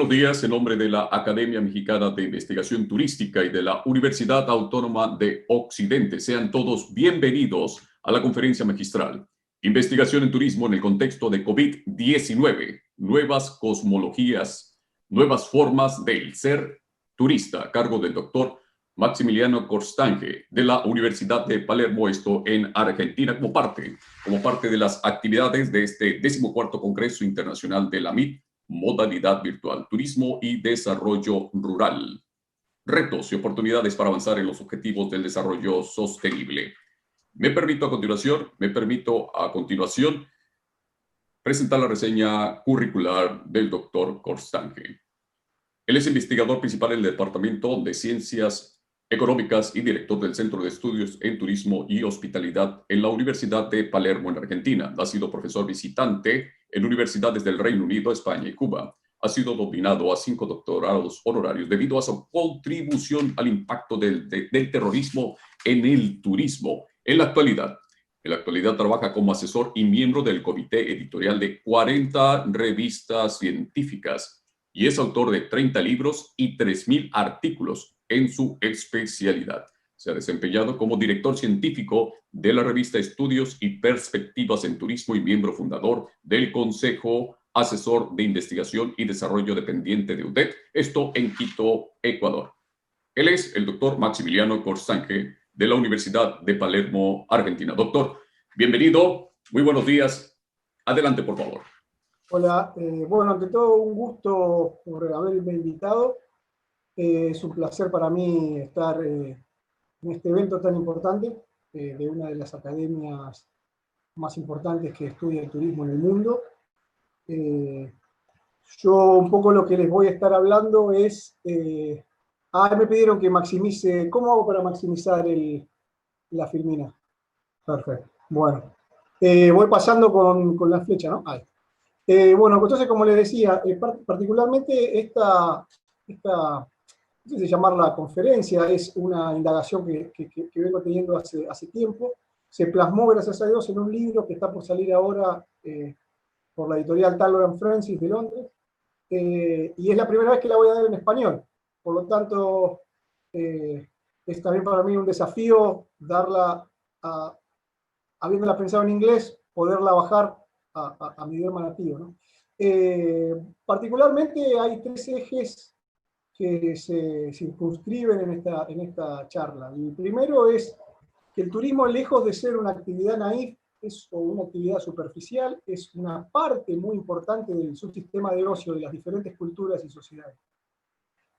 buenos días en nombre de la Academia Mexicana de Investigación Turística y de la Universidad Autónoma de Occidente. Sean todos bienvenidos a la conferencia magistral Investigación en Turismo en el contexto de COVID-19, nuevas cosmologías, nuevas formas del ser turista, a cargo del doctor Maximiliano Corstange de la Universidad de Palermo, esto en Argentina, como parte de las actividades de este 14º Congreso Internacional de la MIT, modalidad virtual, turismo y desarrollo rural. Retos y oportunidades para avanzar en los objetivos del desarrollo sostenible. Me permito a continuación presentar la reseña curricular del doctor Corstange. Él es investigador principal en el Departamento de Ciencias Económicas y director del Centro de Estudios en Turismo y Hospitalidad en la Universidad de Palermo, en Argentina. Ha sido profesor visitante en universidades del Reino Unido, España y Cuba. Ha sido nominado a 5 doctorados honorarios debido a su contribución al impacto del terrorismo en el turismo. En la actualidad trabaja como asesor y miembro del comité editorial de 40 revistas científicas y es autor de 30 libros y 3.000 artículos en su especialidad. Se ha desempeñado como director científico de la revista Estudios y Perspectivas en Turismo y miembro fundador del Consejo Asesor de Investigación y Desarrollo dependiente de UDEC, esto en Quito, Ecuador. Él es el doctor Maximiliano Corstange de la Universidad de Palermo, Argentina. Doctor, bienvenido, muy buenos días. Adelante, por favor. Hola, bueno, ante todo un gusto por haberme invitado. Es un placer para mí estar en este evento tan importante de una de las academias más importantes que estudia el turismo en el mundo. Yo un poco lo que les voy a estar hablando es... me pidieron que maximice... ¿Cómo hago para maximizar la filmina? Perfecto. Bueno, voy pasando con la flecha, ¿no? Ahí. Bueno, entonces, como les decía, particularmente esta, no sé si llamarla conferencia, es una indagación que vengo teniendo hace tiempo. Se plasmó, gracias a Dios, en un libro que está por salir ahora por la editorial Taylor & Francis de Londres, y es la primera vez que la voy a dar en español. Por lo tanto, es también para mí un desafío darla, habiéndola pensado en inglés, poderla bajar a mi idioma nativo, ¿no? Particularmente hay 3 ejes que se circunscriben en esta charla. El primero es que el turismo, lejos de ser una actividad naif o una actividad superficial, es una parte muy importante del subsistema de ocio de las diferentes culturas y sociedades.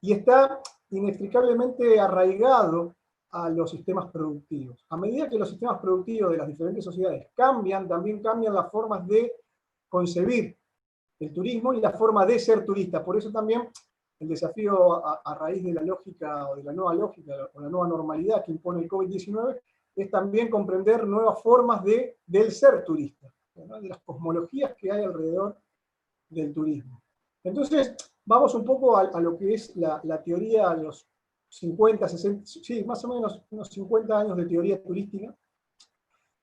Y está inextricablemente arraigado a los sistemas productivos. A medida que los sistemas productivos de las diferentes sociedades cambian, también cambian las formas de concebir el turismo y la forma de ser turista. Por eso también el desafío a raíz de la lógica, o de la nueva lógica, o la nueva normalidad que impone el COVID-19, es también comprender nuevas formas del ser turista, ¿no? De las cosmologías que hay alrededor del turismo. Entonces, vamos un poco a lo que es la teoría de los 50, 60, sí, más o menos unos 50 años de teoría turística.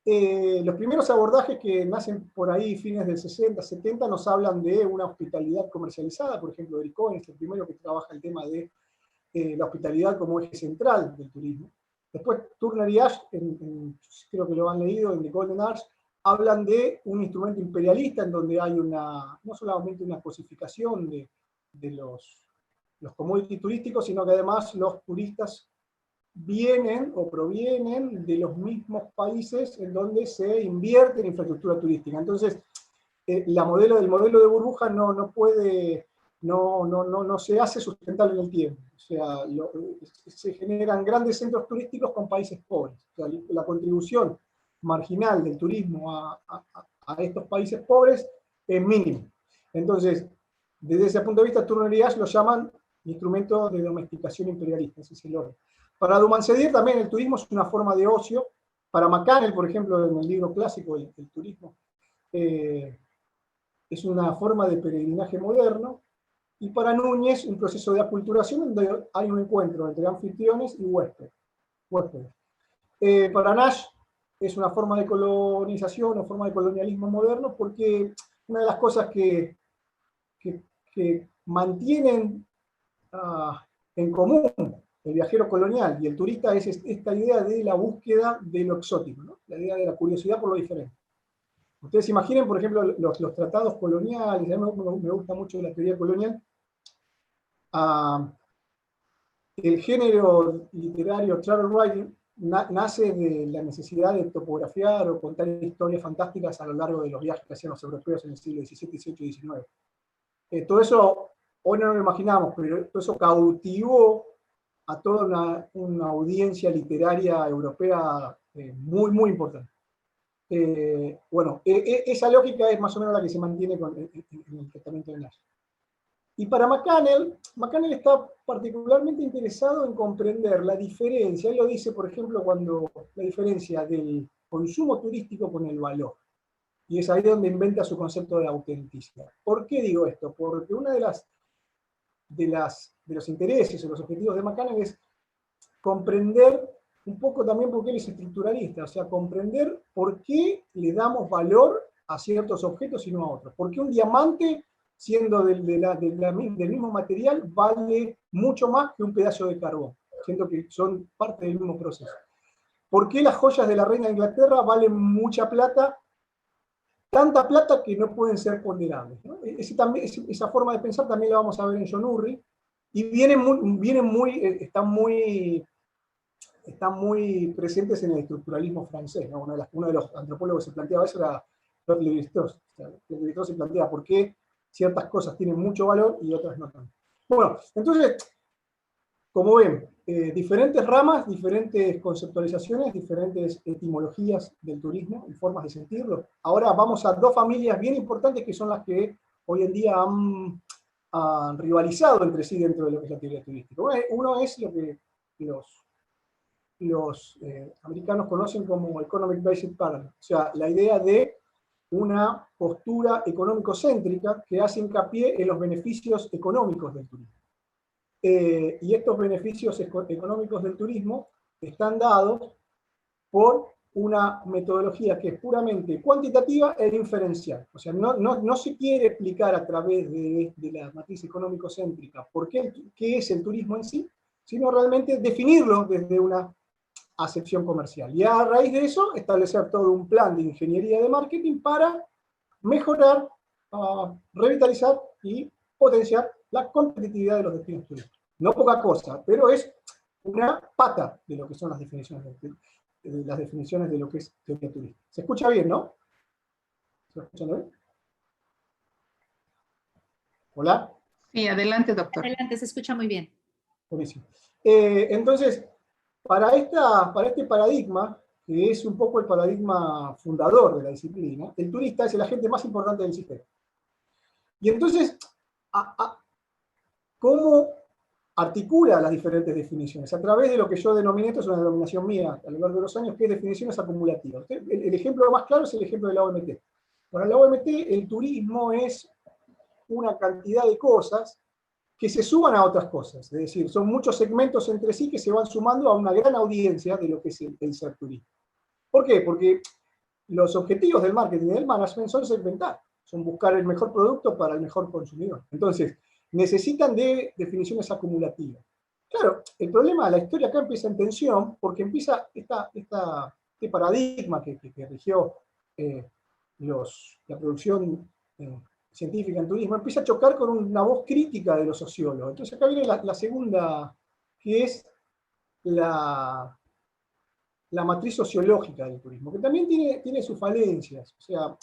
Los primeros abordajes que nacen por ahí, fines del 60, 70, nos hablan de una hospitalidad comercializada. Por ejemplo, Eric Cohen es el primero que trabaja el tema de la hospitalidad como eje central del turismo. Después, Turner y Ash, creo que lo han leído, en The Golden Age, hablan de un instrumento imperialista en donde hay no solamente una cosificación de los commodities turísticos, sino que además los turistas vienen o provienen de los mismos países en donde se invierte en infraestructura turística. Entonces, el modelo de burbuja no se hace sustentable en el tiempo. O sea, se generan grandes centros turísticos con países pobres. O sea, la contribución marginal del turismo a estos países pobres es mínimo. Entonces, desde ese punto de vista, Turner y Ash lo llaman instrumento de domesticación imperialista, ese es el orden. Para Dumancedier también el turismo es una forma de ocio. Para McCannell, por ejemplo, en el libro clásico, el turismo, es una forma de peregrinaje moderno. Y para Núñez, un proceso de aculturación donde hay un encuentro entre anfitriones y huéspedes. Para Nash es una forma de colonización o forma de colonialismo moderno, porque una de las cosas que mantienen en común el viajero colonial y el turista es esta idea de la búsqueda de lo exótico, ¿no? La idea de la curiosidad por lo diferente. Ustedes imaginen, por ejemplo, los tratados coloniales, a mí me gusta mucho la teoría colonial, el género literario travel writing nace de la necesidad de topografiar o contar historias fantásticas a lo largo de los viajes que hacían los europeos en el siglo XVII, XVIII y XIX. Todo eso, hoy no lo imaginamos, pero todo eso cautivó a toda una audiencia literaria europea muy, muy importante. Bueno, esa lógica es más o menos la que se mantiene en el tratamiento de Nash. Y para McCannell está particularmente interesado en comprender la diferencia, él lo dice, por ejemplo, cuando la diferencia del consumo turístico con el valor. Y es ahí donde inventa su concepto de autenticidad. ¿Por qué digo esto? Porque uno de los intereses o los objetivos de McCannell es comprender un poco también por qué él es estructuralista, o sea, comprender por qué le damos valor a ciertos objetos y no a otros. ¿Por qué un diamante, siendo del mismo material, vale mucho más que un pedazo de carbón? Siendo que son parte del mismo proceso. ¿Por qué las joyas de la reina de Inglaterra valen mucha plata? Tanta plata que no pueden ser ponderables, ¿no? Esa forma de pensar también la vamos a ver en John Urry, y están muy presentes en el estructuralismo francés, ¿no? Uno de los antropólogos que se planteaba eso era Claude Lévi-Strauss. Lévi-Strauss se plantea por qué ciertas cosas tienen mucho valor y otras no tanto. Bueno, entonces, como ven, diferentes ramas, diferentes conceptualizaciones, diferentes etimologías del turismo y formas de sentirlo. Ahora vamos a dos familias bien importantes que son las que hoy en día han rivalizado entre sí dentro de lo que es la teoría turística. Uno es lo que los americanos conocen como Economic Basic Pattern, o sea, la idea de una postura económico-céntrica que hace hincapié en los beneficios económicos del turismo. Y estos beneficios económicos del turismo están dados por una metodología que es puramente cuantitativa e inferencial. O sea, no se quiere explicar a través de la matriz económico-céntrica qué es el turismo en sí, sino realmente definirlo desde una acepción comercial. Y a raíz de eso, establecer todo un plan de ingeniería de marketing para mejorar, revitalizar y potenciar la competitividad de los destinos turísticos. No poca cosa, pero es una pata de lo que son las definiciones de lo que es teoría turística. ¿Se escucha bien, no? ¿Se escucha bien? ¿Hola? Sí, adelante, doctor. Adelante, se escucha muy bien. Buenísimo. Entonces, para este paradigma, que es un poco el paradigma fundador de la disciplina, el turista es el agente más importante del sistema. Y entonces, ¿cómo articula las diferentes definiciones? A través de lo que yo denominé, esto es una denominación mía a lo largo de los años, que es definiciones acumulativas. El ejemplo más claro es el ejemplo de la OMT. Para la OMT, el turismo es una cantidad de cosas que se suman a otras cosas. Es decir, son muchos segmentos entre sí que se van sumando a una gran audiencia de lo que es el ser turista. ¿Por qué? Porque los objetivos del marketing y del management son segmentar, son buscar el mejor producto para el mejor consumidor. Entonces, necesitan de definiciones acumulativas. Claro, el problema, la historia acá empieza en tensión, porque empieza este paradigma que rigió la producción científica en turismo, empieza a chocar con una voz crítica de los sociólogos. Entonces acá viene la segunda, que es la matriz sociológica del turismo, que también tiene sus falencias. O sea,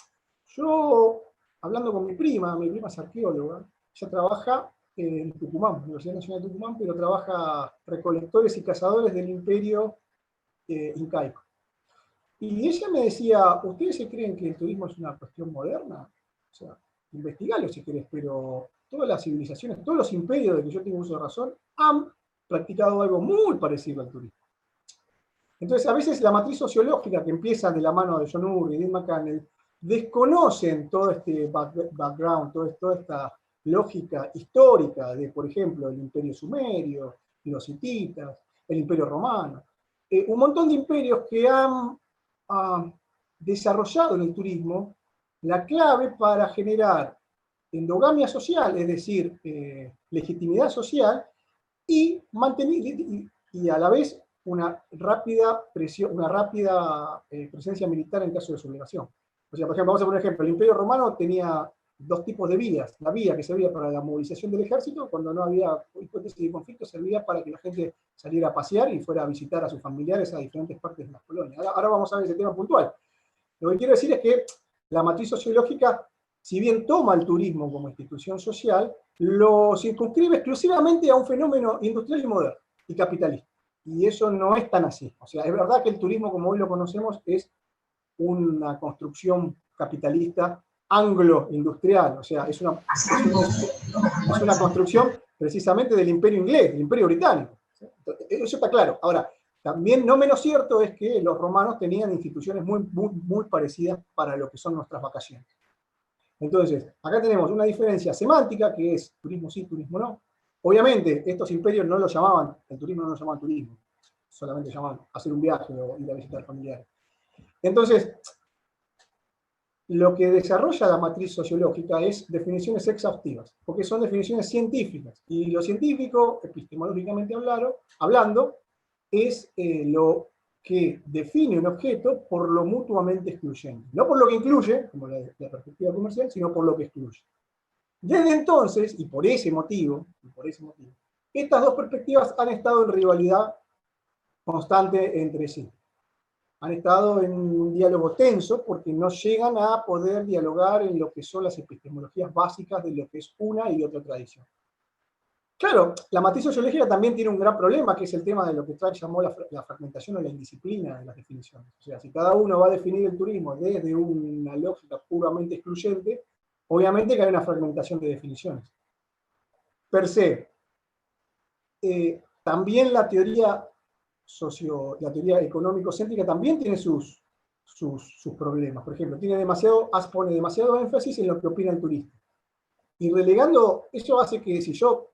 yo, hablando con mi prima es arqueóloga, ella trabaja en Tucumán, Universidad Nacional de Tucumán, pero trabaja recolectores y cazadores del imperio incaico. Y ella me decía, ¿ustedes se creen que el turismo es una cuestión moderna? O sea, investigalo si querés, pero todas las civilizaciones, todos los imperios de que yo tengo uso de razón, han practicado algo muy parecido al turismo. Entonces, a veces la matriz sociológica que empieza de la mano de John Urry y de McCannell desconocen todo este background, toda esta lógica histórica de, por ejemplo, el imperio sumerio, los hititas, el imperio romano. Un montón de imperios que han desarrollado en el turismo la clave para generar endogamia social, es decir, legitimidad social, y a la vez una rápida presencia militar en caso de sublevación. O sea, por ejemplo, vamos a poner un ejemplo, el Imperio Romano tenía dos tipos de vías. La vía que servía para la movilización del ejército, cuando no había hipótesis de conflicto, servía para que la gente saliera a pasear y fuera a visitar a sus familiares a diferentes partes de las colonias. Ahora vamos a ver ese tema puntual. Lo que quiero decir es que la matriz sociológica, si bien toma el turismo como institución social, lo circunscribe exclusivamente a un fenómeno industrial y moderno y capitalista. Y eso no es tan así. O sea, es verdad que el turismo, como hoy lo conocemos, es una construcción capitalista anglo-industrial, o sea, es una construcción precisamente del imperio inglés, del imperio británico. Eso está claro. Ahora, también no menos cierto es que los romanos tenían instituciones muy parecidas para lo que son nuestras vacaciones. Entonces, acá tenemos una diferencia semántica, que es turismo sí, turismo no. Obviamente, estos imperios no lo llamaban, el turismo no lo llamaban turismo, solamente llamaban hacer un viaje o ir a visitar familiares. Entonces, lo que desarrolla la matriz sociológica es definiciones exhaustivas, porque son definiciones científicas. Y lo científico, epistemológicamente hablando, es lo que define un objeto por lo mutuamente excluyente. No por lo que incluye, como la perspectiva comercial, sino por lo que excluye. Desde entonces, y por ese motivo, estas dos perspectivas han estado en rivalidad constante entre sí. Han estado en un diálogo tenso porque no llegan a poder dialogar en lo que son las epistemologías básicas de lo que es una y otra tradición. Claro, la matriz sociológica también tiene un gran problema, que es el tema de lo que Track llamó la fragmentación o la indisciplina de las definiciones. O sea, si cada uno va a definir el turismo desde una lógica puramente excluyente, obviamente que hay una fragmentación de definiciones. Per se, también la teoría económico-céntrica también tiene sus problemas. Por ejemplo, pone demasiado énfasis en lo que opina el turista. Y relegando, eso hace que si yo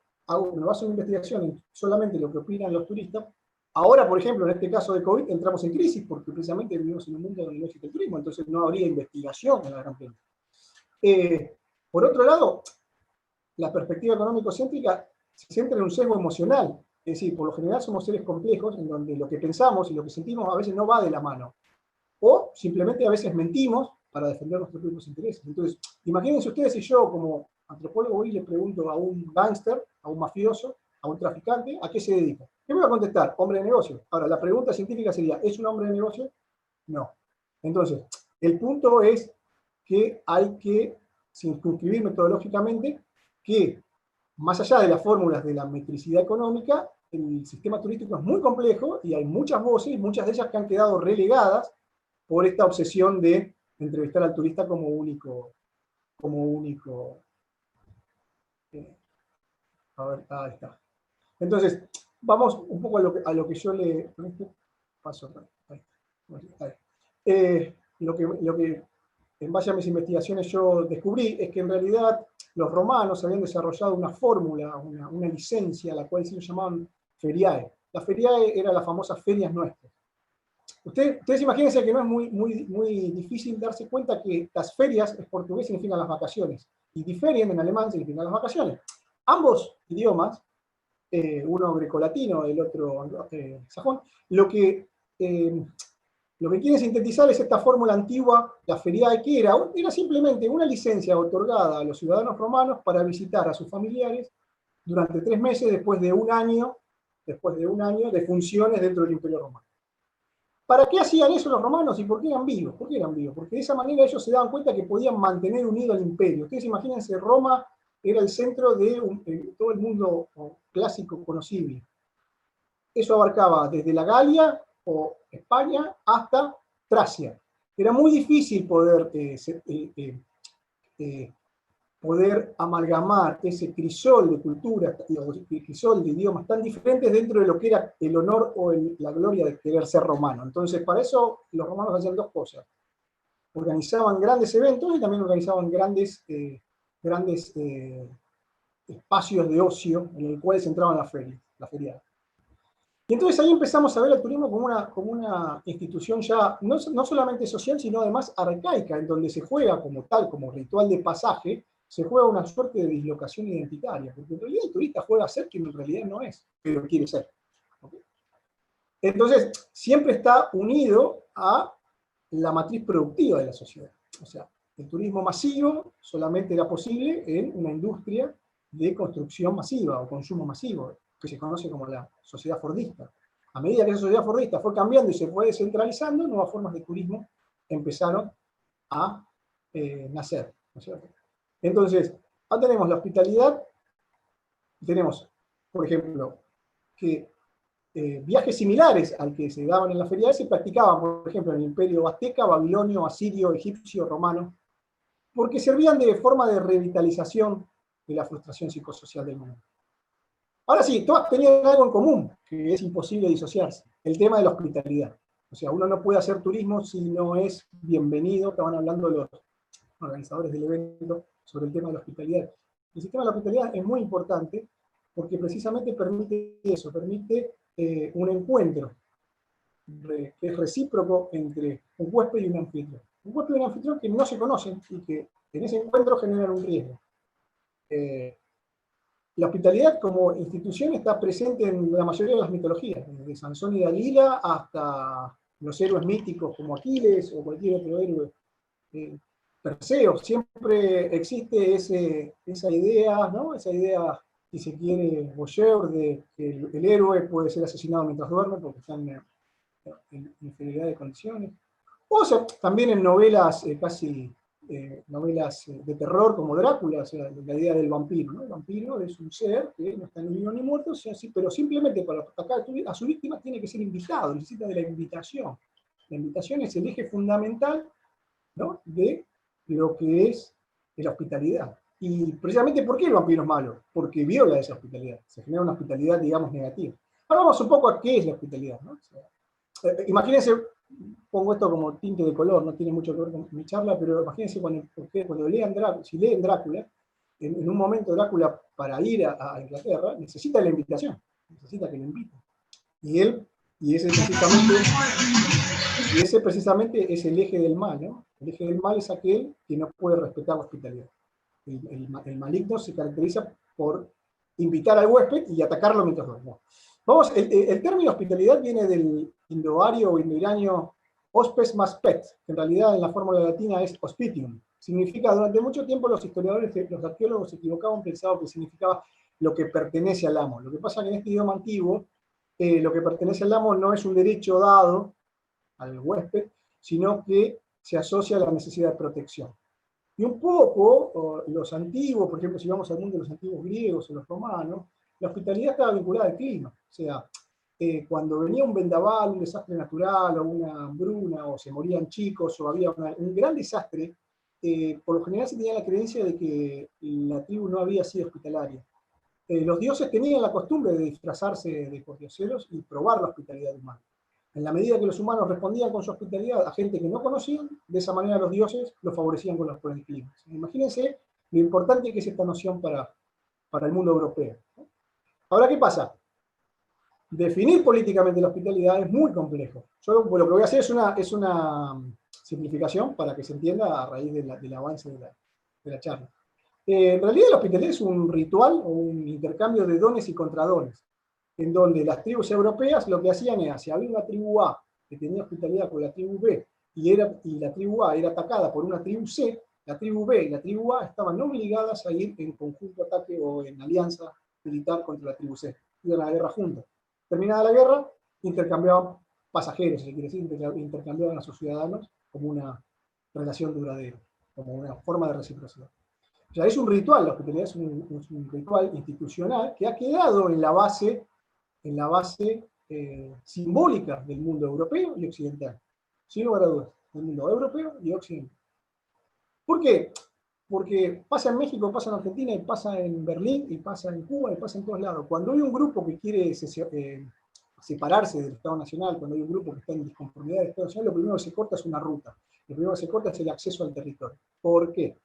me baso en investigación en solamente lo que opinan los turistas, ahora, por ejemplo, en este caso de COVID, entramos en crisis porque precisamente vivimos en un mundo donde no existe el turismo, entonces no habría investigación en la gran prensa. Por otro lado, la perspectiva económico-céntrica se centra en un sesgo emocional. Es decir, por lo general somos seres complejos en donde lo que pensamos y lo que sentimos a veces no va de la mano. O simplemente a veces mentimos para defender nuestros propios intereses. Entonces, imagínense ustedes si yo como antropólogo hoy le pregunto a un gángster, a un mafioso, a un traficante, ¿a qué se dedica? ¿Qué me va a contestar? Hombre de negocio. Ahora, la pregunta científica sería, ¿es un hombre de negocio? No. Entonces, el punto es que hay que circunscribir metodológicamente que más allá de las fórmulas de la metricidad económica, el sistema turístico es muy complejo y hay muchas voces, muchas de ellas que han quedado relegadas por esta obsesión de entrevistar al turista como único. A ver, ahí está. Entonces, vamos un poco a lo que yo le... Paso. Lo que en base a mis investigaciones yo descubrí es que en realidad los romanos habían desarrollado una fórmula, una licencia, la cual se llamaban feriae. La feriae era la famosa ferias nuestras. Ustedes imagínense que no es muy difícil darse cuenta que las ferias en portugués significan las vacaciones y diferien en alemán significan las vacaciones. Ambos idiomas, uno grecolatino, el otro sajón, lo que quieren sintetizar es esta fórmula antigua, la feriae, que era simplemente una licencia otorgada a los ciudadanos romanos para visitar a sus familiares durante 3 meses después de un año de funciones dentro del Imperio Romano. ¿Para qué hacían eso los romanos y por qué eran vivos? ¿Por qué eran vivos? Porque de esa manera ellos se daban cuenta que podían mantener unido al imperio. Ustedes imagínense, Roma era el centro de todo el mundo clásico conocible. Eso abarcaba desde la Galia o España hasta Tracia. Era muy difícil poder amalgamar ese crisol de culturas, crisol de idiomas tan diferentes dentro de lo que era el honor o la gloria de querer ser romano. Entonces, para eso los romanos hacían dos cosas. Organizaban grandes eventos y también organizaban grandes espacios de ocio en los cuales entraban la feria. Y entonces ahí empezamos a ver el turismo como una institución ya no solamente social, sino además arcaica, en donde se juega como tal, como ritual de pasaje, se juega una suerte de dislocación identitaria, porque en realidad el turista juega a ser quien en realidad no es, pero quiere ser. ¿Okay? Entonces, siempre está unido a la matriz productiva de la sociedad. O sea, el turismo masivo solamente era posible en una industria de construcción masiva o consumo masivo, que se conoce como la sociedad fordista. A medida que esa sociedad fordista fue cambiando y se fue descentralizando, nuevas formas de turismo empezaron a nacer, ¿no es cierto? Entonces, ahora tenemos la hospitalidad, tenemos, por ejemplo, que viajes similares al que se daban en la feria se practicaban, por ejemplo, en el imperio azteca, babilonio, asirio, egipcio, romano, porque servían de forma de revitalización de la frustración psicosocial del mundo. Ahora sí, todas tenían algo en común, que es imposible disociarse, el tema de la hospitalidad. O sea, uno no puede hacer turismo si no es bienvenido. Estaban hablando los organizadores del evento sobre el tema de la hospitalidad. El sistema de la hospitalidad es muy importante porque precisamente permite eso, permite un encuentro que es recíproco entre un huésped y un anfitrión. Un huésped y un anfitrión que no se conocen y que en ese encuentro generan un riesgo. La hospitalidad como institución está presente en la mayoría de las mitologías, desde Sansón y Dalila hasta los héroes míticos como Aquiles o cualquier otro héroe. Perseo, siempre existe esa idea, ¿no? Esa idea, si se quiere, voyeur, de que el héroe puede ser asesinado mientras duerme porque está en inferioridad de condiciones. O sea, también en novelas novelas de terror como Drácula, o sea, la idea del vampiro, ¿no? El vampiro es un ser que no está ni vivo ni muerto, o sea, sí, pero simplemente para atacar a su víctima tiene que ser invitado, necesita de la invitación. La invitación es el eje fundamental, ¿no?, de lo que es la hospitalidad. Y precisamente, ¿por qué el vampiro es malo? Porque viola esa hospitalidad, se genera una hospitalidad, digamos, negativa. Ahora vamos un poco a qué es la hospitalidad, ¿no? O sea, imagínense, pongo esto como tinte de color, no tiene mucho que ver con mi charla, pero imagínense cuando lean Drácula, si leen Drácula, en un momento Drácula, para ir a Inglaterra, necesita la invitación, necesita que lo inviten. Y ese precisamente es el eje del mal, ¿no? El eje del mal es aquel que no puede respetar la hospitalidad. El maligno se caracteriza por invitar al huésped y atacarlo mientras duerme. Vamos, el término hospitalidad viene del indoario o indoiranio hospes más pet, que en realidad en la fórmula latina es hospitium. Significa, durante mucho tiempo los historiadores, los arqueólogos se equivocaban, pensaban que significaba lo que pertenece al amo. Lo que pasa es que en este idioma antiguo, lo que pertenece al amo no es un derecho dado al huésped, sino que se asocia a la necesidad de protección. Y un poco, los antiguos, por ejemplo, si vamos al mundo de los antiguos griegos o los romanos, la hospitalidad estaba vinculada al clima. O sea, cuando venía un vendaval, un desastre natural, o una hambruna, o se morían chicos, o había un gran desastre, por lo general se tenía la creencia de que la tribu no había sido hospitalaria. Los dioses tenían la costumbre de disfrazarse de pordioseros y probar la hospitalidad humana. En la medida que los humanos respondían con su hospitalidad a gente que no conocían, de esa manera los dioses los favorecían con el clima. Imagínense lo importante que es esta noción para el mundo europeo. Ahora, ¿qué pasa? Definir políticamente la hospitalidad es muy complejo. Yo lo que voy a hacer es una simplificación para que se entienda a raíz del avance de la charla. En realidad la hospitalidad es un ritual o un intercambio de dones y contradones, en donde las tribus europeas lo que hacían era, si había una tribu A que tenía hospitalidad con la tribu B y la tribu A era atacada por una tribu C, la tribu B y la tribu A estaban obligadas a ir en conjunto ataque o en alianza militar contra la tribu C. Iban a la guerra juntos. Terminada la guerra, intercambiaban pasajeros, si quiere decir, intercambiaban a sus ciudadanos como una relación duradera, como una forma de reciprocidad. O sea, es un ritual, la hospitalidad es un ritual institucional que ha quedado en la base simbólica del mundo europeo y occidental. Sin lugar a dudas, del mundo europeo y occidental. ¿Por qué? Porque pasa en México, pasa en Argentina, y pasa en Berlín, y pasa en Cuba, y pasa en todos lados. Cuando hay un grupo que quiere separarse del Estado Nacional, cuando hay un grupo que está en disconformidad del Estado Nacional, lo primero que se corta es una ruta. Lo primero que se corta es el acceso al territorio. ¿Por qué?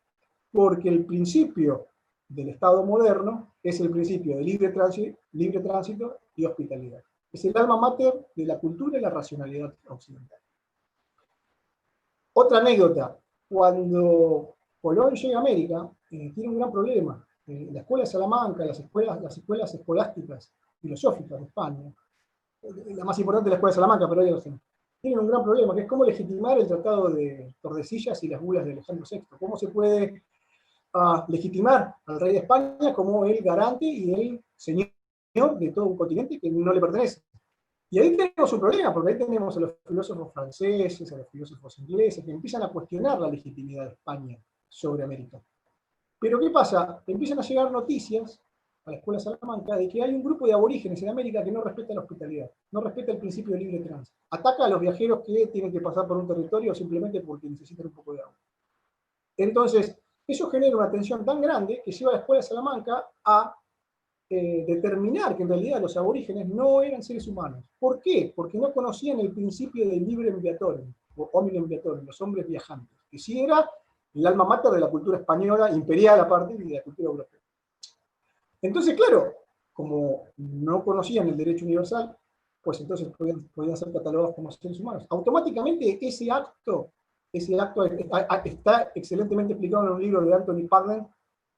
Porque el principio del Estado moderno es el principio de libre tránsito y hospitalidad. Es el alma mater de la cultura y la racionalidad occidental. Otra anécdota, cuando Colón llega a América, tiene un gran problema. La escuela de Salamanca, las escuelas escolásticas filosóficas de España, la más importante es la escuela de Salamanca, pero ellos tienen un gran problema, que es cómo legitimar el Tratado de Tordesillas y las bulas de Alejandro VI. ¿Cómo se puede legitimar al rey de España como el garante y el señor de todo un continente que no le pertenece? Y ahí tenemos un problema, porque ahí tenemos a los filósofos franceses, a los filósofos ingleses, que empiezan a cuestionar la legitimidad de España sobre América. Pero ¿qué pasa? Empiezan a llegar noticias a la Escuela Salamanca de que hay un grupo de aborígenes en América que no respeta la hospitalidad, no respeta el principio de libre tránsito. Ataca a los viajeros que tienen que pasar por un territorio simplemente porque necesitan un poco de agua. Entonces, eso genera una tensión tan grande que lleva a la Escuela Salamanca a determinar que en realidad los aborígenes no eran seres humanos. ¿Por qué? Porque no conocían el principio del libre enviatorum, o hominem enviatorum, los hombres viajantes, que sí era el alma mater de la cultura española, imperial aparte, y de la cultura europea. Entonces, claro, como no conocían el derecho universal, pues entonces podían ser catalogados como seres humanos. Automáticamente ese acto está excelentemente explicado en un libro de Anthony Padden,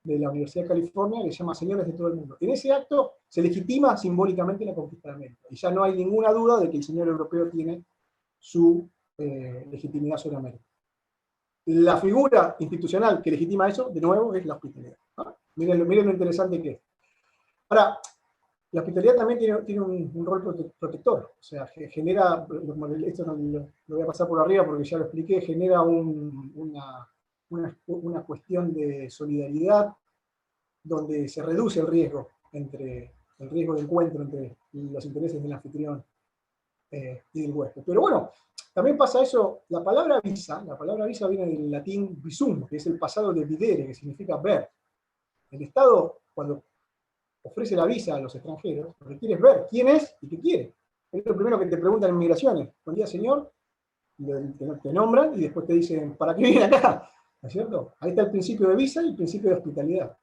de la Universidad de California, que se llama Señores de todo el mundo. En ese acto se legitima simbólicamente la conquista de América. Y ya no hay ninguna duda de que el señor europeo tiene su legitimidad sobre América. La figura institucional que legitima eso, de nuevo, es la hospitalidad. ¿No? Miren lo interesante que es. Ahora, la hospitalidad también tiene un rol protector. O sea, genera, esto no lo voy a pasar por arriba porque ya lo expliqué, genera una cuestión de solidaridad donde se reduce el riesgo de encuentro entre los intereses del anfitrión y del huésped. Pero bueno, también pasa eso, la palabra visa viene del latín visum, que es el pasado de videre, que significa ver. El Estado, cuando ofrece la visa a los extranjeros, lo que quiere es ver quién es y qué quiere. Es lo primero que te preguntan en migraciones. Buen día, señor. Te nombran y después te dicen, ¿para qué viene acá? ¿No es cierto? Ahí está el principio de visa y el principio de hospitalidad.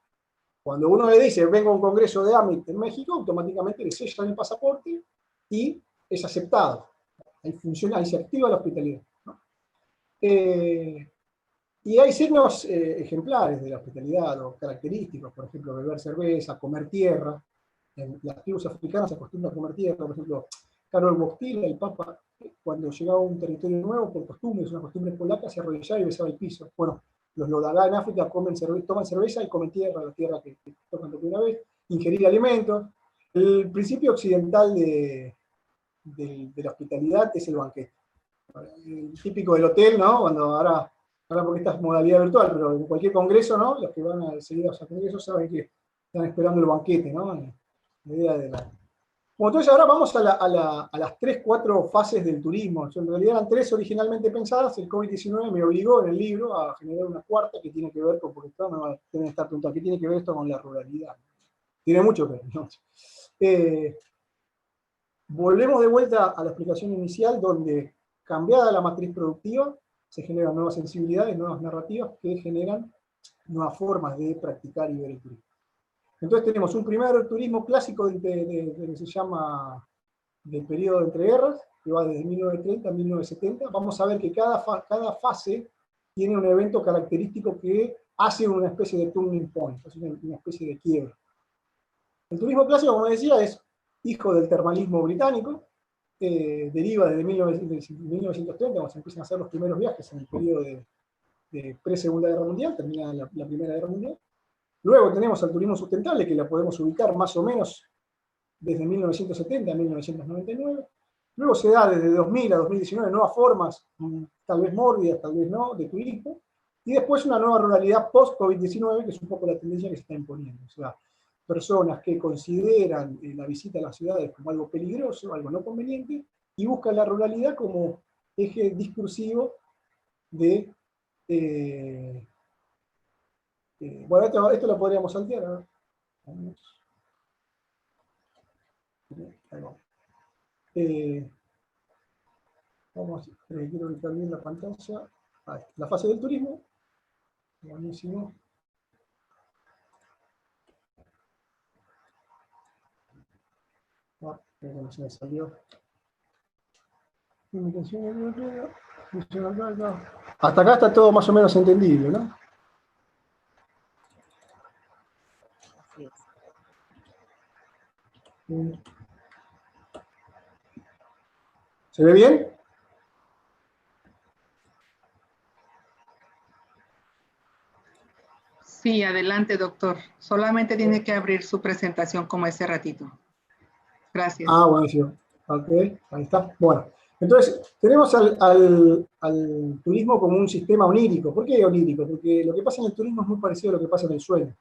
Cuando uno le dice, vengo a un congreso de AMIT en México, automáticamente le sellan el pasaporte y es aceptado. Ahí funciona, ahí se activa la hospitalidad. ¿No? Y hay signos ejemplares de la hospitalidad o característicos, por ejemplo, beber cerveza, comer tierra. Las tribus africanas se acostumbran a comer tierra, por ejemplo, Karol Wojtyla, el Papa, cuando llegaba a un territorio nuevo, por costumbre, es una costumbre polaca, se arrodillaba y besaba el piso. Bueno, los Lodagá en África toman cerveza y comen tierra, la tierra que tocan por primera vez, ingerir alimentos. El principio occidental de la hospitalidad es el banquete. El típico del hotel, ¿no? Cuando ahora porque esta es modalidad virtual, pero en cualquier congreso, ¿no? Los que van a seguir a los congresos saben que están esperando el banquete, ¿no? La idea de la... Bueno, entonces ahora vamos a las 3-4 fases del turismo. En realidad eran 3 originalmente pensadas, el COVID-19 me obligó en el libro a generar una cuarta que tiene que ver con, porque todos me van a estar preguntando, ¿qué tiene que ver esto con la ruralidad? Tiene mucho que ver, ¿no? Volvemos de vuelta a la explicación inicial, donde cambiada la matriz productiva, se generan nuevas sensibilidades, nuevas narrativas que generan nuevas formas de practicar y ver el turismo. Entonces tenemos un primer turismo clásico que se llama del periodo de entreguerras, que va desde 1930 a 1970. Vamos a ver que cada fase tiene un evento característico que hace una especie de turning point, una especie de quiebre. El turismo clásico, como decía, es hijo del termalismo británico, deriva desde 1930, cuando se empiezan a hacer los primeros viajes en el periodo de pre-Segunda Guerra Mundial, termina la Primera Guerra Mundial. Luego tenemos al turismo sustentable, que la podemos ubicar más o menos desde 1970 a 1999. Luego se da desde 2000 a 2019 nuevas formas, tal vez mórbidas, tal vez no, de turismo. Y después una nueva ruralidad post-COVID-19, que es un poco la tendencia que se está imponiendo. O sea, personas que consideran la visita a las ciudades como algo peligroso, algo no conveniente, y buscan la ruralidad como eje discursivo de... bueno, esto lo podríamos saltear. A ver. Quiero ubicar bien la pantalla. La fase del turismo. Buenísimo. No se me salió. Hasta acá está todo más o menos entendible, ¿no? ¿Se ve bien? Sí, adelante, doctor. Solamente tiene que abrir su presentación como ese ratito. Gracias. Ah, buenísimo. Ok, ahí está. Bueno, entonces tenemos al turismo como un sistema onírico. ¿Por qué onírico? Porque lo que pasa en el turismo es muy parecido a lo que pasa en el sueño.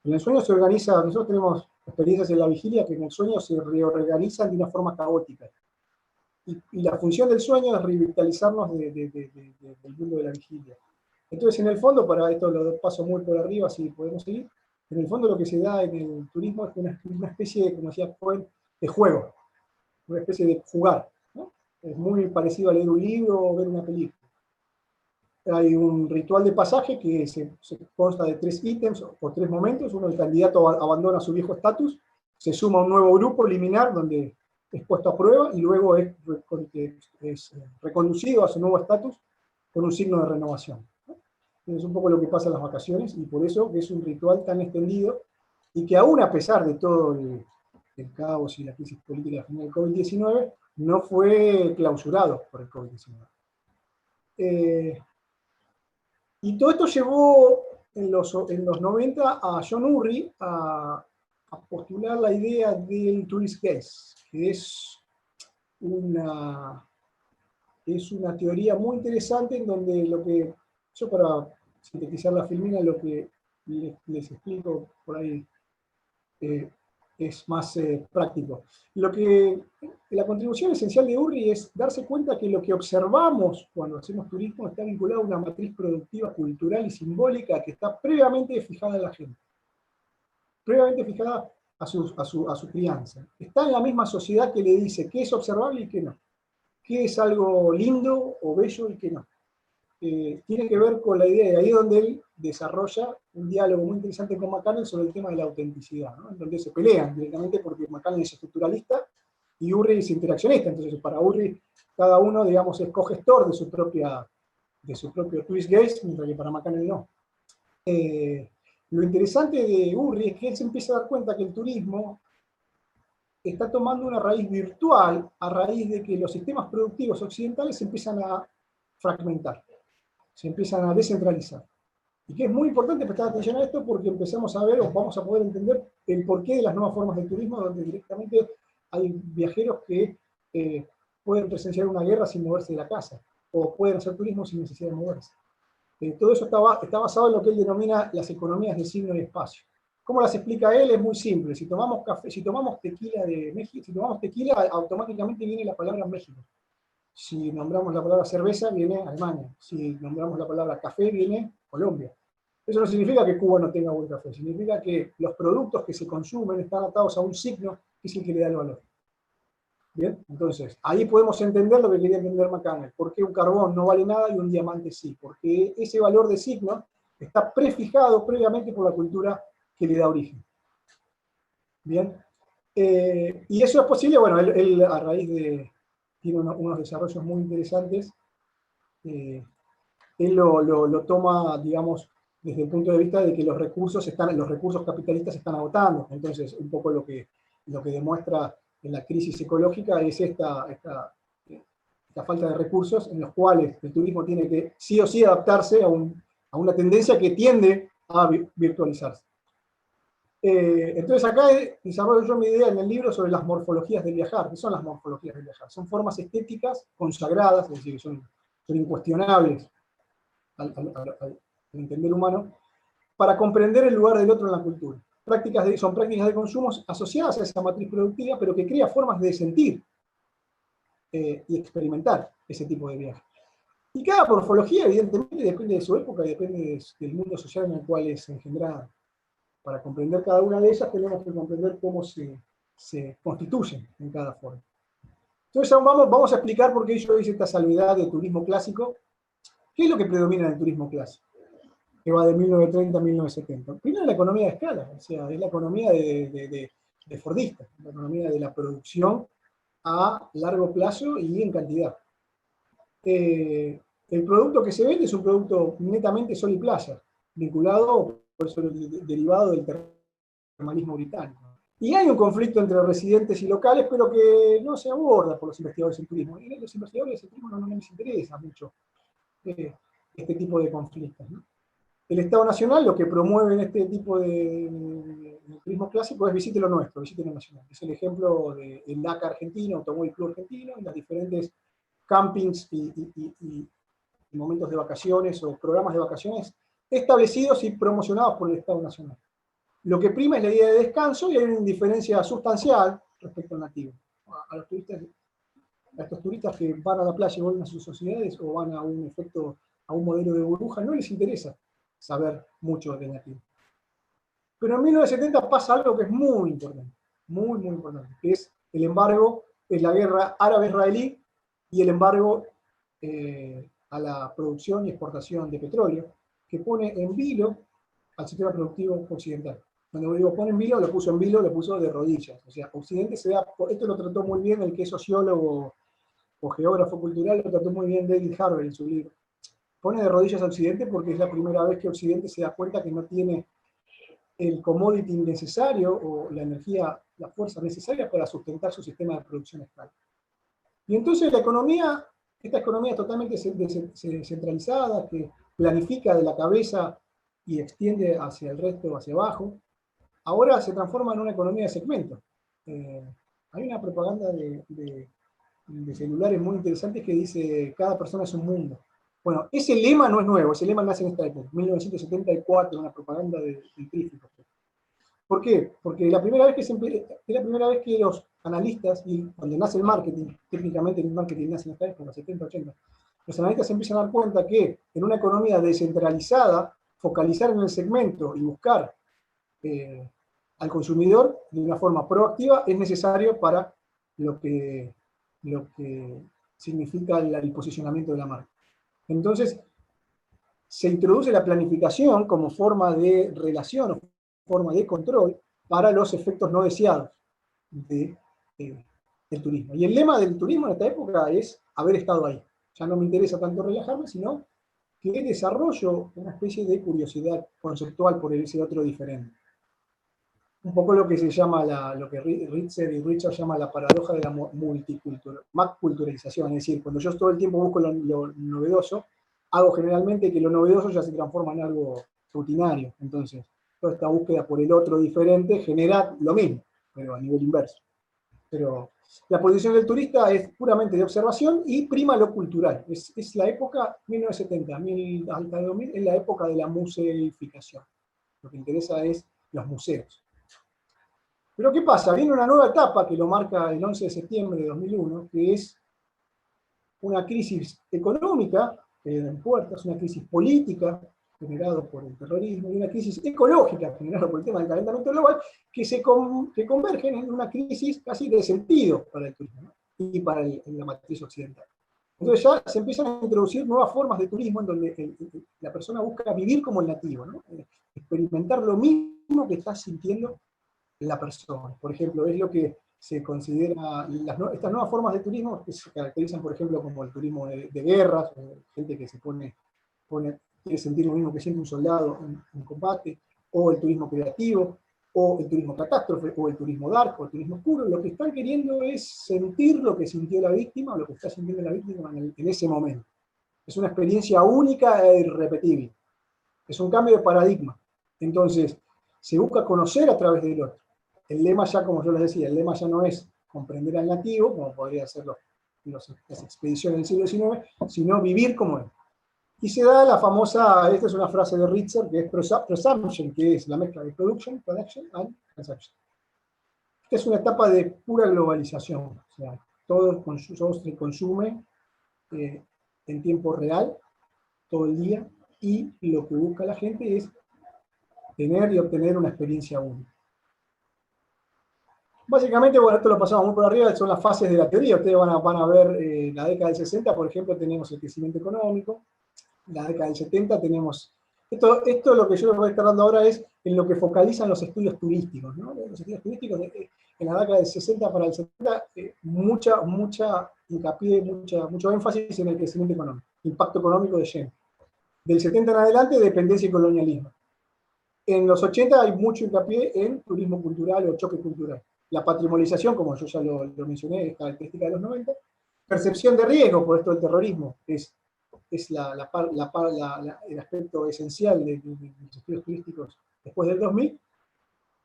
En el sueño se organiza, nosotros tenemos experiencias en la vigilia que en el sueño se reorganizan de una forma caótica. Y la función del sueño es revitalizarnos del mundo de la vigilia. Entonces, en el fondo, para esto lo paso muy por arriba, si podemos seguir, en el fondo lo que se da en el turismo es una especie de, como decía Cohen, de juego, una especie de jugar, ¿no? Es muy parecido a leer un libro o ver una película. Hay un ritual de pasaje que se consta de 3 ítems o 3 momentos. Uno, el candidato abandona su viejo estatus, se suma a un nuevo grupo liminar donde es puesto a prueba y luego es reconducido a su nuevo estatus con un signo de renovación. Es un poco lo que pasa en las vacaciones y por eso es un ritual tan extendido y que aún a pesar de todo el caos y la crisis política del COVID-19, no fue clausurado por el COVID-19. Y todo esto llevó en los 90 a John Urry a postular la idea del tourist gaze, que es una teoría muy interesante en donde lo que, yo para sintetizar la filmina, lo que les explico por ahí es más práctico. La contribución esencial de Urry es darse cuenta que lo que observamos cuando hacemos turismo está vinculado a una matriz productiva, cultural y simbólica que está previamente fijada en la gente, previamente fijada a su crianza. Está en la misma sociedad que le dice qué es observable y qué no, qué es algo lindo o bello y qué no. Tiene que ver con la idea, de ahí donde él desarrolla un diálogo muy interesante con McCannell sobre el tema de la autenticidad, ¿no? En donde se pelean directamente porque McCannell es estructuralista y Urry es interaccionista. Entonces, para Urry, cada uno, digamos, es cogestor de su propio twist gaze, mientras que para McCannell no. Lo interesante de Urry es que él se empieza a dar cuenta que el turismo está tomando una raíz virtual a raíz de que los sistemas productivos occidentales se empiezan a fragmentar, se empiezan a descentralizar. Y que es muy importante prestar atención a esto porque empezamos a ver o vamos a poder entender el porqué de las nuevas formas de turismo, donde directamente hay viajeros que pueden presenciar una guerra sin moverse de la casa, o pueden hacer turismo sin necesidad de moverse. Todo eso está basado en lo que él denomina las economías de signo y espacio. ¿Cómo las explica él? Es muy simple. Si tomamos café, si tomamos tequila de México, si tomamos tequila, automáticamente viene la palabra México. Si nombramos la palabra cerveza, viene Alemania. Si nombramos la palabra café, viene Colombia. Eso no significa que Cuba no tenga buen café, significa que los productos que se consumen están atados a un signo que es el que le da el valor. Bien, entonces, ahí podemos entender lo que quería entender McCannell. ¿Por qué un carbón no vale nada y un diamante sí? Porque ese valor de signo está prefijado previamente por la cultura que le da origen. Bien, y eso es posible, bueno, él a raíz de, tiene unos desarrollos muy interesantes, él lo toma, digamos, desde el punto de vista de que los recursos capitalistas se están agotando. Entonces, un poco lo que demuestra en la crisis ecológica es esta falta de recursos en los cuales el turismo tiene que sí o sí adaptarse a una tendencia que tiende a virtualizarse. Entonces acá desarrollo yo mi idea en el libro sobre las morfologías del viajar. ¿Qué son las morfologías del viajar? Son formas estéticas consagradas, es decir, son incuestionables al entender humano, para comprender el lugar del otro en la cultura. Son prácticas de consumo asociadas a esa matriz productiva, pero que crea formas de sentir y experimentar ese tipo de viaje. Y cada morfología, evidentemente, depende de su época y depende del mundo social en el cual es engendrada. Para comprender cada una de ellas tenemos que comprender cómo se constituyen en cada forma. Entonces vamos a explicar por qué yo hice esta salvedad de turismo clásico. ¿Qué es lo que predomina en el turismo clásico? Que va de 1930 a 1970. Primero, la economía de escala, o sea, es la economía de Fordista, la economía de la producción a largo plazo y en cantidad. El producto que se vende es un producto netamente sol y playa, vinculado, por eso derivado del termalismo británico. Y hay un conflicto entre residentes y locales, pero que no se aborda por los investigadores en turismo. Y a los investigadores en turismo no les interesa mucho este tipo de conflictos, ¿no? El Estado Nacional lo que promueve en este tipo de turismo clásico es visite lo nuestro, visite lo nacional. Es el ejemplo del ACA argentino, Automóvil Club Argentino, y las diferentes campings y momentos de vacaciones o programas de vacaciones establecidos y promocionados por el Estado Nacional. Lo que prima es la idea de descanso y hay una indiferencia sustancial respecto al nativo. A los turistas, a estos turistas que van a la playa y vuelven a sus sociedades o van a un efecto, a un modelo de burbuja, no les interesa saber mucho del nativo. Pero en 1970 pasa algo que es muy importante, muy importante, que es el embargo, es la guerra árabe-israelí y el embargo a la producción y exportación de petróleo, que pone en vilo al sistema productivo occidental. Cuando digo pone en vilo, lo puso en vilo, lo puso de rodillas. O sea, Occidente se da, esto lo trató muy bien el que es sociólogo o geógrafo cultural, lo trató muy bien David Harvey en su libro. Pone de rodillas a Occidente porque es la primera vez que Occidente se da cuenta que no tiene el commodity necesario o la energía, la fuerza necesaria para sustentar su sistema de producción estatal. Y entonces la economía, esta economía totalmente centralizada, que planifica de la cabeza y extiende hacia el resto, hacia abajo, ahora se transforma en una economía de segmento. Hay una propaganda de celulares muy interesante que dice, cada persona es un mundo. Bueno, ese lema no es nuevo, ese lema nace en esta época, 1974, una propaganda del trífico. ¿Por qué? Porque es la primera vez que los analistas, y cuando nace el marketing, técnicamente el marketing nace en esta época, 70, 80, los analistas se empiezan a dar cuenta que en una economía descentralizada, focalizar en el segmento y buscar al consumidor de una forma proactiva es necesario para lo que significa el posicionamiento de la marca. Entonces, se introduce la planificación como forma de relación o forma de control para los efectos no deseados del turismo. Y el lema del turismo en esta época es haber estado ahí. Ya no me interesa tanto relajarme, sino que desarrollo una especie de curiosidad conceptual por ese otro diferente. Un poco lo que se llama, lo que Ritzer y Richard llama la paradoja de la multiculturalización. Es decir, cuando yo todo el tiempo busco lo novedoso, hago generalmente que lo novedoso ya se transforma en algo rutinario. Entonces, toda esta búsqueda por el otro diferente genera lo mismo, pero a nivel inverso. Pero la posición del turista es puramente de observación y prima lo cultural. Es la época 1970, hasta 2000, es la época de la museificación. Lo que interesa es los museos. Pero ¿qué pasa? Viene una nueva etapa que lo marca el 11 de septiembre de 2001, que es una crisis económica en puertas, una crisis política generada por el terrorismo y una crisis ecológica generada por el tema del calentamiento global que convergen en una crisis casi de sentido para el turismo, ¿no? Y para la matriz occidental. Entonces ya se empiezan a introducir nuevas formas de turismo en donde la persona busca vivir como el nativo, ¿no? Experimentar lo mismo que está sintiendo la persona. Por ejemplo, es lo que se considera, estas nuevas formas de turismo que se caracterizan, por ejemplo, como el turismo de guerras, gente que se quiere sentir lo mismo que siente un soldado en combate, o el turismo creativo, o el turismo catástrofe, o el turismo dark, o el turismo oscuro. Lo que están queriendo es sentir lo que sintió la víctima, o lo que está sintiendo la víctima en ese momento. Es una experiencia única e irrepetible. Es un cambio de paradigma. Entonces, se busca conocer a través del otro. El lema ya, como yo les decía, el lema ya no es comprender al nativo, como podría ser las expediciones del siglo XIX, sino vivir como él. Y se da la famosa, esta es una frase de Ritzer, que es presumption, que es la mezcla de production and consumption. Esta es una etapa de pura globalización, o sea, todo se consume en tiempo real, todo el día, y lo que busca la gente es tener y obtener una experiencia única. Básicamente, bueno, esto lo pasamos muy por arriba, son las fases de la teoría. Ustedes van a ver la década del 60, por ejemplo, tenemos el crecimiento económico. En la década del 70 tenemos... Esto lo que yo les voy a estar dando ahora es en lo que focalizan los estudios turísticos, ¿no? Los estudios turísticos en la década del 60 para el 70, mucha hincapié, mucho énfasis en el crecimiento económico, impacto económico de lleno. Del 70 en adelante, dependencia y colonialismo. En los 80 hay mucho hincapié en turismo cultural o choque cultural. La patrimonialización, como yo ya lo mencioné, es característica de los 90. Percepción de riesgo por esto del terrorismo es el aspecto esencial de los estudios turísticos después del 2000.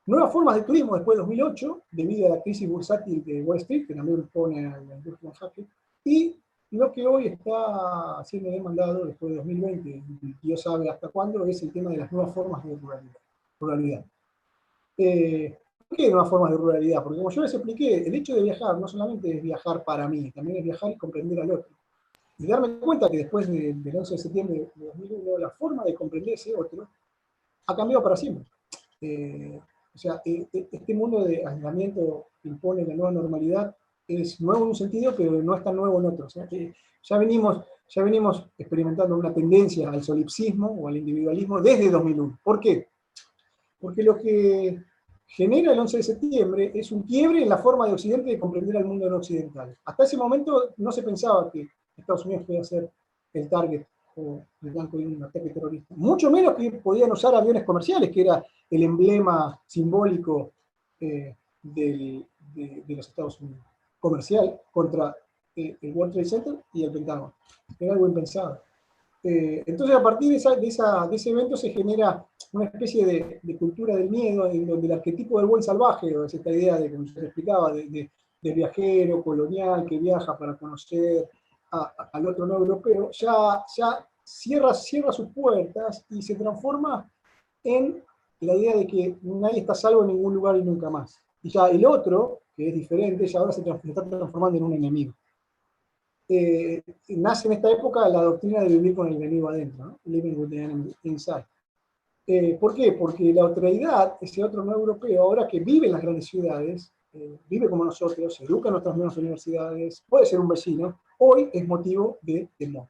Nuevas formas de turismo después de 2008, debido a la crisis bursátil de Wall Street, que también pone a la industria en jaque, y lo que hoy está siendo demandado después de 2020, y Dios sabe hasta cuándo, es el tema de las nuevas formas de ruralidad. ¿Por qué nuevas formas de ruralidad? Porque como yo les expliqué, el hecho de viajar no solamente es viajar para mí, también es viajar y comprender al otro. Y darme cuenta que después del 11 de septiembre de 2001, la forma de comprender ese otro ha cambiado para siempre. O sea, este mundo de aislamiento que impone la nueva normalidad es nuevo en un sentido, pero no es tan nuevo en otro. O sea, ya venimos experimentando una tendencia al solipsismo o al individualismo desde 2001. ¿Por qué? Porque lo que genera el 11 de septiembre es un quiebre en la forma de Occidente de comprender al mundo no occidental. Hasta ese momento no se pensaba que Estados Unidos podía ser el target o el blanco de un ataque terrorista. Mucho menos que podían usar aviones comerciales, que era el emblema simbólico de los Estados Unidos. Comercial contra el World Trade Center y el Pentágono. Era algo impensado. Entonces, a partir de ese evento se genera una especie de cultura del miedo, en donde el arquetipo del buen salvaje, o es esta idea de, como se explicaba, de viajero colonial que viaja para conocer al otro no europeo, ya cierra sus puertas y se transforma en la idea de que nadie está salvo en ningún lugar y nunca más. Y ya el otro, que es diferente, ya ahora se está transformando en un enemigo. Nace en esta época la doctrina de vivir con el enemigo adentro, ¿no? Living with the enemy inside. ¿Por qué? Porque la otredad, ese otro no europeo, ahora que vive en las grandes ciudades, vive como nosotros, se educa en nuestras mismas universidades, puede ser un vecino, hoy es motivo de temor.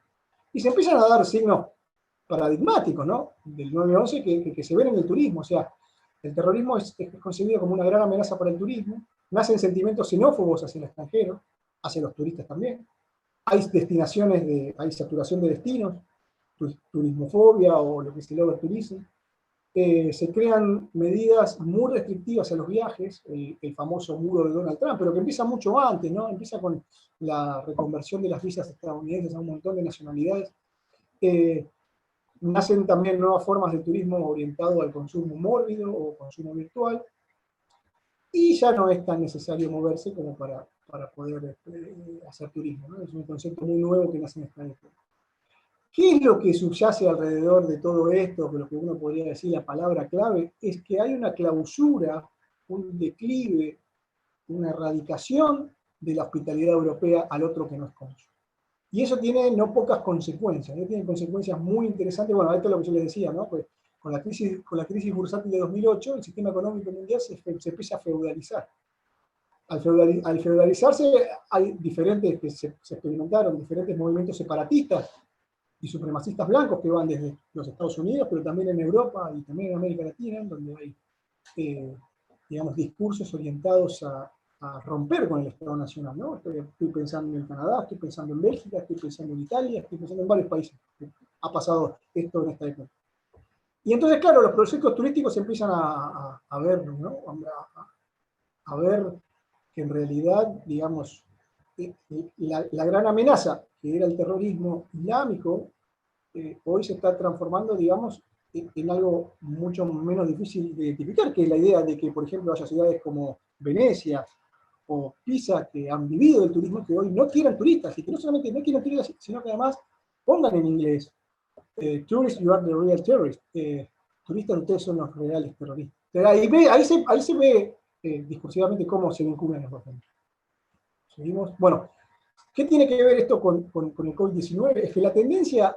Y se empiezan a dar signos paradigmáticos, ¿no? Del 9/11 que se ven en el turismo. O sea, el terrorismo es concebido como una gran amenaza para el turismo, nacen sentimientos xenófobos hacia el extranjero, hacia los turistas también. Hay hay saturación de destinos, turismofobia o lo que es el overturismo. Se crean medidas muy restrictivas a los viajes, el famoso muro de Donald Trump, pero que empieza mucho antes, ¿no? Empieza con la reconversión de las visas estadounidenses a un montón de nacionalidades. Nacen también nuevas formas de turismo orientado al consumo mórbido o consumo virtual, y ya no es tan necesario moverse como para poder hacer turismo, ¿no? Es un concepto muy nuevo que nace en esta época. ¿Qué es lo que subyace alrededor de todo esto? Que lo que uno podría decir, la palabra clave, es que hay una clausura, un declive, una erradicación de la hospitalidad europea al otro que no es como yo. Y eso tiene no pocas consecuencias, ¿no? Tiene consecuencias muy interesantes. Bueno, esto es lo que yo les decía, ¿no? Pues con la crisis bursátil de 2008, el sistema económico mundial se empieza a feudalizar. Al feudalizarse, hay diferentes, que se experimentaron, diferentes movimientos separatistas y supremacistas blancos que van desde los Estados Unidos, pero también en Europa y también en América Latina, donde hay, digamos, discursos orientados a romper con el Estado Nacional, ¿no? Estoy pensando en Canadá, estoy pensando en Bélgica, estoy pensando en Italia, estoy pensando en varios países. Ha pasado esto en esta época. Y entonces, claro, los proyectos turísticos empiezan a ver, ¿no? A ver que en realidad, digamos, la gran amenaza, que era el terrorismo islámico, hoy se está transformando, digamos, en algo mucho menos difícil de identificar, que es la idea de que, por ejemplo, haya ciudades como Venecia o Pisa que han vivido del turismo, que hoy no quieran turistas, y que no solamente no quieran turistas, sino que además pongan en inglés, tourists, you are the real terrorists, turistas, ustedes son los reales terroristas. Ahí se ve discursivamente cómo se vinculan los dos. ¿Seguimos? Bueno, ¿qué tiene que ver esto con el COVID-19? Es que la tendencia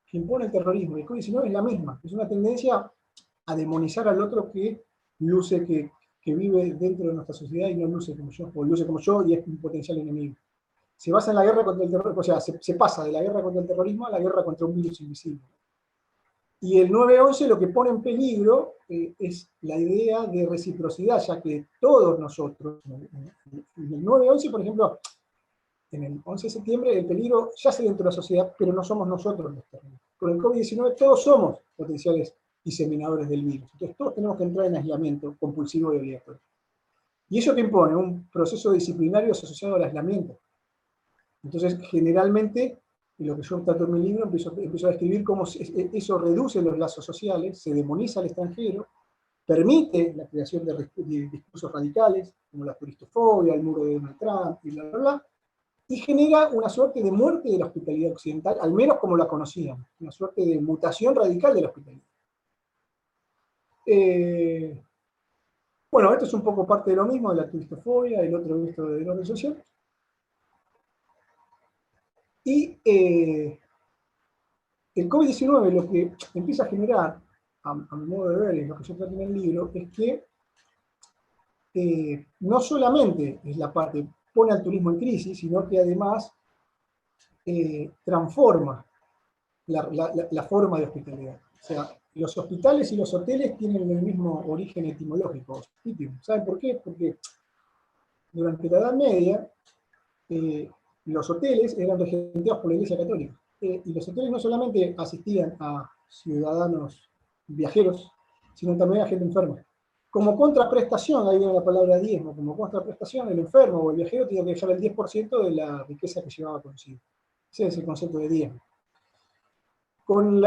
que impone el terrorismo y el COVID-19 es la misma. Es una tendencia a demonizar al otro que luce que vive dentro de nuestra sociedad y no luce como yo, o luce como yo y es un potencial enemigo. Se basa en la guerra contra el terrorismo, o sea, se pasa de la guerra contra el terrorismo a la guerra contra un virus invisible. Y el 9/11 lo que pone en peligro es la idea de reciprocidad, ya que todos nosotros, en el 9/11, por ejemplo, en el 11 de septiembre, el peligro yace dentro de la sociedad, pero no somos nosotros los terroristas. Con el COVID-19 todos somos potenciales diseminadores del virus. Entonces todos tenemos que entrar en aislamiento compulsivo y obligatorio. ¿Y eso qué impone? Un proceso disciplinario asociado al aislamiento. Entonces, generalmente, en lo que yo trato en mi libro, empiezo a describir cómo eso reduce los lazos sociales, se demoniza al extranjero, permite la creación de discursos radicales, como la turistofobia, el muro de Donald Trump, y bla, bla, bla, y genera una suerte de muerte de la hospitalidad occidental, al menos como la conocíamos, una suerte de mutación radical de la hospitalidad. Bueno, esto es un poco parte de lo mismo, de la turistofobia, el otro esto del orden social. Y el COVID-19 lo que empieza a generar, a mi modo de ver, y lo que yo trato en el libro, es que no solamente es la parte, pone al turismo en crisis, sino que además transforma la forma de hospitalidad. O sea, los hospitales y los hoteles tienen el mismo origen etimológico, hospitium. ¿Saben por qué? Porque durante la Edad Media, los hoteles eran regentados por la Iglesia Católica. Y los hoteles no solamente asistían a ciudadanos viajeros, sino también a gente enferma. Como contraprestación, ahí viene la palabra diezmo, como contraprestación, el enfermo o el viajero tiene que dejar el 10% de la riqueza que llevaba consigo. Ese es el concepto de diezmo. Con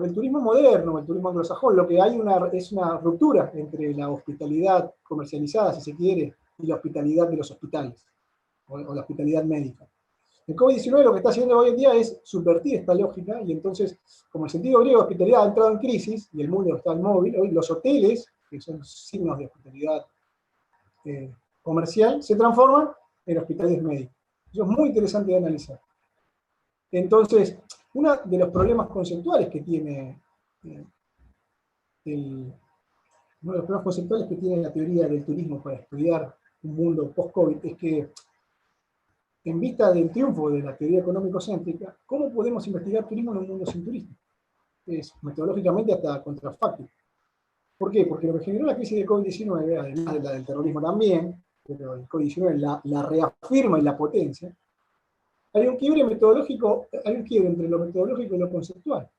el turismo moderno, el turismo anglosajón, lo que hay es una ruptura entre la hospitalidad comercializada, si se quiere, y la hospitalidad de los hospitales, o la hospitalidad médica. El COVID-19 lo que está haciendo hoy en día es subvertir esta lógica, y entonces, como el sentido griego de hospitalidad ha entrado en crisis, y el mundo está inmóvil, hoy los hoteles, que son signos de hospitalidad comercial, se transforman en hospitales médicos. Eso es muy interesante de analizar. Entonces, uno de los problemas conceptuales que tiene uno de los problemas conceptuales que tiene la teoría del turismo para estudiar un mundo post-COVID es que, en vista del triunfo de la teoría económico-céntrica, ¿cómo podemos investigar turismo en un mundo sin turismo? Es metodológicamente hasta contrafáctico. ¿Por qué? Porque lo que generó la crisis de COVID-19, además de la del terrorismo también, pero el COVID-19 la reafirma y la potencia, hay un quiebre metodológico, hay un quiebre entre lo metodológico y lo conceptual.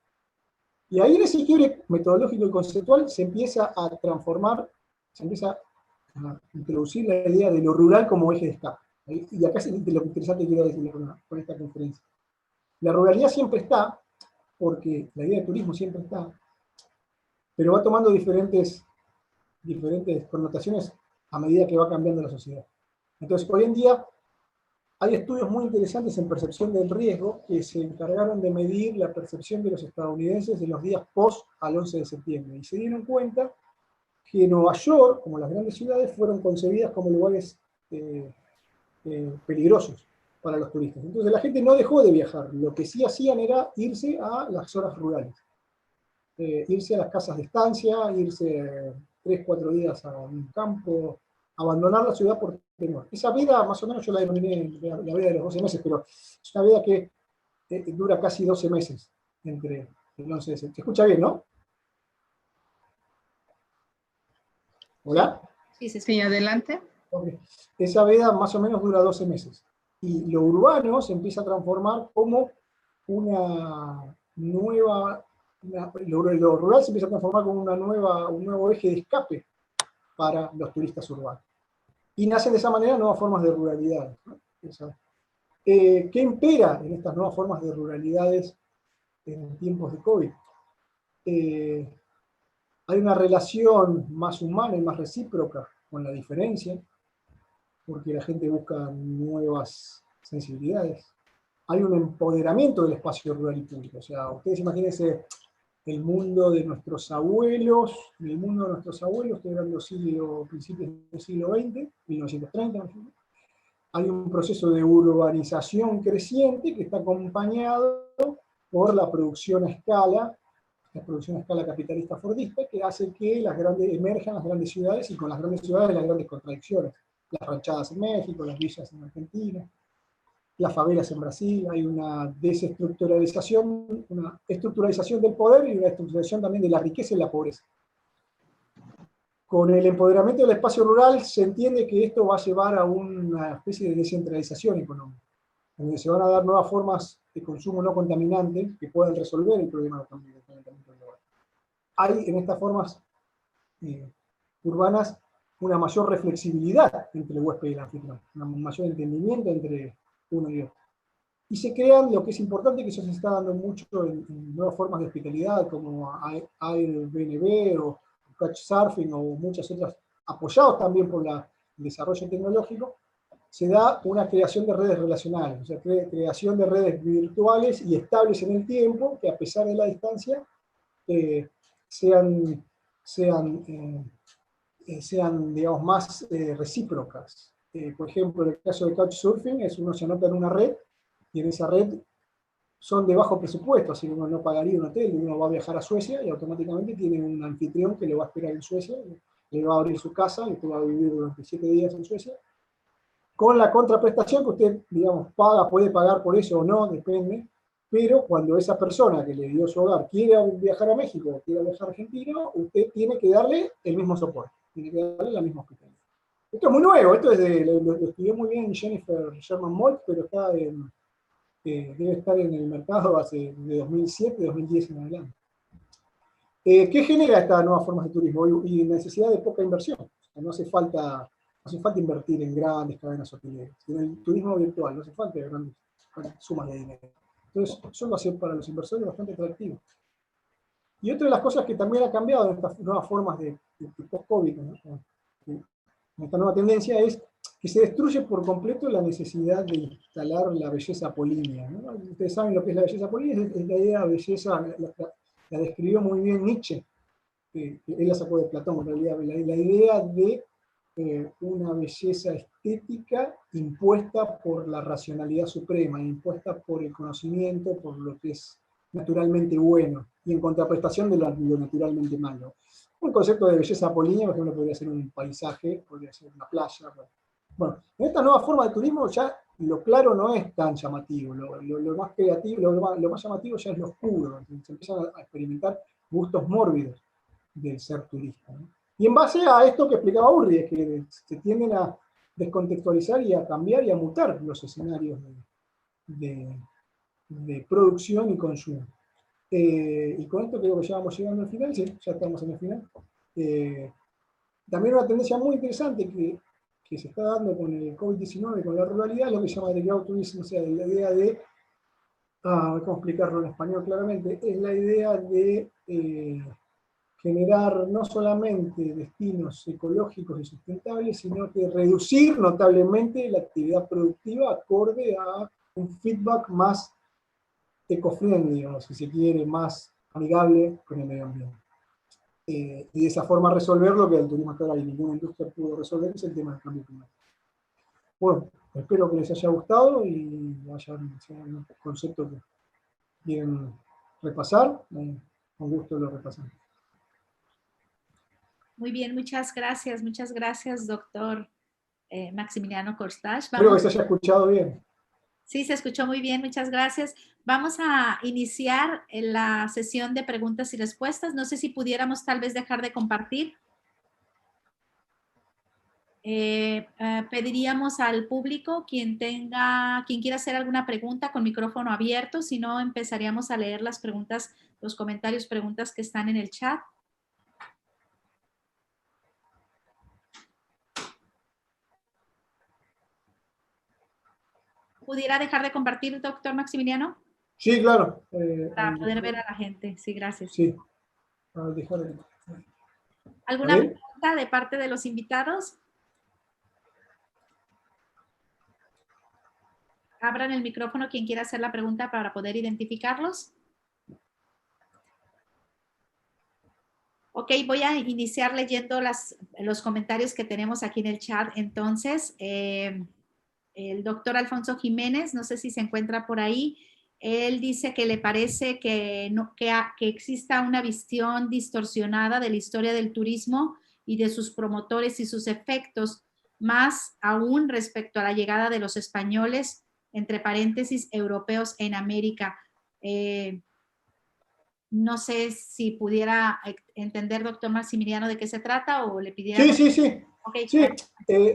Y ahí en ese quiebre metodológico y conceptual se empieza a transformar, se empieza a introducir la idea de lo rural como eje de escape. Y acá es lo interesante que quiero decir con esta conferencia. La ruralidad siempre está, porque la idea de turismo siempre está, pero va tomando diferentes connotaciones a medida que va cambiando la sociedad. Entonces, hoy en día hay estudios muy interesantes en percepción del riesgo que se encargaron de medir la percepción de los estadounidenses en los días post al 11 de septiembre. Y se dieron cuenta que Nueva York, como las grandes ciudades, fueron concebidas como lugares peligrosos para los turistas. Entonces la gente no dejó de viajar. Lo que sí hacían era irse a las zonas rurales. Irse a las casas de estancia, irse 3-4 días a un campo, abandonar la ciudad por temor. Esa vida, más o menos, yo la denominé la vida de los 12 meses, pero es una vida que dura casi 12 meses entre el 11 de septiembre. ¿Se escucha bien, no? ¿Hola? Sí, adelante. Okay. Esa veda más o menos dura 12 meses. Y lo urbano se empieza a transformar como una nueva... lo rural se empieza a transformar como un nuevo eje de escape para los turistas urbanos. Y nacen de esa manera nuevas formas de ruralidad, ¿no? ¿Qué impera en estas nuevas formas de ruralidades en tiempos de COVID? Hay una relación más humana y más recíproca con la diferencia, porque la gente busca nuevas sensibilidades. Hay un empoderamiento del espacio rural y público. O sea, ustedes imagínense el mundo de nuestros abuelos, estoy hablando principios del siglo XX, 1930, por ejemplo. Hay un proceso de urbanización creciente que está acompañado por la producción a escala capitalista fordista, que hace que emerjan las grandes ciudades, y con las grandes ciudades las grandes contradicciones. Las ranchadas en México, las villas en Argentina, las favelas en Brasil. Hay una desestructuralización, una estructuralización del poder y una estructuralización también de la riqueza y la pobreza. Con el empoderamiento del espacio rural se entiende que esto va a llevar a una especie de descentralización económica, donde se van a dar nuevas formas de consumo no contaminante que puedan resolver el problema del calentamiento global. hay en estas formas urbanas una mayor reflexibilidad entre el huésped y el anfitrión, un mayor entendimiento entre uno y otro. Y se crean, lo que es importante, que eso se está dando mucho en nuevas formas de hospitalidad, como Airbnb o Couchsurfing o muchas otras, apoyados también por el desarrollo tecnológico, se da una creación de redes relacionales, o sea, creación de redes virtuales y estables en el tiempo, que a pesar de la distancia, sean, digamos, más recíprocas. Por ejemplo, en el caso de Couchsurfing, uno se anota en una red, y en esa red son de bajo presupuesto, así que uno no pagaría un hotel, uno va a viajar a Suecia y automáticamente tiene un anfitrión que lo va a esperar en Suecia, le va a abrir su casa y usted va a vivir durante 7 días en Suecia, con la contraprestación que usted, digamos, puede pagar por eso o no, depende, pero cuando esa persona que le dio su hogar quiera viajar a México o quiera viajar a Argentina, usted tiene que darle el mismo soporte, tiene que darle la misma hospitalidad. Esto es muy nuevo, esto es lo estudió muy bien Jennifer Sherman Moll, pero debe estar en el mercado de 2007, 2010 en adelante. ¿Qué genera estas nuevas formas de turismo? Y necesidad de poca inversión. O sea, no hace falta invertir en grandes cadenas hoteleras. En el turismo virtual no hace falta grandes sumas de dinero. Entonces, eso lo hace para los inversores bastante atractivo. Y otra de las cosas que también ha cambiado en estas nuevas formas de post-COVID, ¿no? Esta nueva tendencia es que se destruye por completo la necesidad de instalar la belleza apolínea, ¿no? Ustedes saben lo que es la belleza apolínea, es la idea de belleza, la describió muy bien Nietzsche, él la sacó de Platón en realidad, la idea de una belleza estética impuesta por la racionalidad suprema, impuesta por el conocimiento, por lo que es naturalmente bueno, y en contraprestación de lo naturalmente malo. Un concepto de belleza apolínea, por ejemplo, podría ser un paisaje, podría ser una playa. Bueno, en esta nueva forma de turismo ya lo claro no es tan llamativo, lo más creativo, lo más llamativo ya es lo oscuro, se empiezan a experimentar gustos mórbidos del ser turista, ¿no? Y en base a esto que explicaba Urri, es que se tienden a descontextualizar y a cambiar y a mutar los escenarios de producción y consumo. Y con esto creo que ya vamos llegando al final, sí, ya estamos en el final. También una tendencia muy interesante que se está dando con el COVID-19, con la ruralidad, lo que se llama el agrotourism, o sea, la idea de, ¿cómo explicarlo en español claramente? Es la idea de generar no solamente destinos ecológicos y sustentables, sino que reducir notablemente la actividad productiva acorde a un feedback más eco-friendly, o si se quiere, más amigable con el medio ambiente. Y de esa forma resolver lo que el turismo hasta ahora y ninguna industria pudo resolver, es el tema del cambio climático. Bueno, espero que les haya gustado y hayan un concepto que quieren repasar. Con gusto lo repasamos. Muy bien, muchas gracias, doctor Maximiliano Corstach. Espero que se haya escuchado bien. Sí, se escuchó muy bien, muchas gracias. Vamos a iniciar la sesión de preguntas y respuestas. No sé si pudiéramos tal vez dejar de compartir. Pediríamos al público, quien quiera hacer alguna pregunta con micrófono abierto, si no empezaríamos a leer las preguntas, los comentarios, preguntas que están en el chat. ¿Pudiera dejar de compartir, doctor Maximiliano? Sí, claro. Para poder ver a la gente. Sí, gracias. Sí. ¿Alguna pregunta de parte de los invitados? Abran el micrófono quien quiera hacer la pregunta para poder identificarlos. Ok, voy a iniciar leyendo los comentarios que tenemos aquí en el chat. Entonces, el doctor Alfonso Jiménez, no sé si se encuentra por ahí, él dice que le parece que exista una visión distorsionada de la historia del turismo y de sus promotores y sus efectos, más aún respecto a la llegada de los españoles, entre paréntesis, europeos en América. No sé si pudiera entender, doctor Maximiliano, de qué se trata o le pidiera... Sí. Okay. Sí,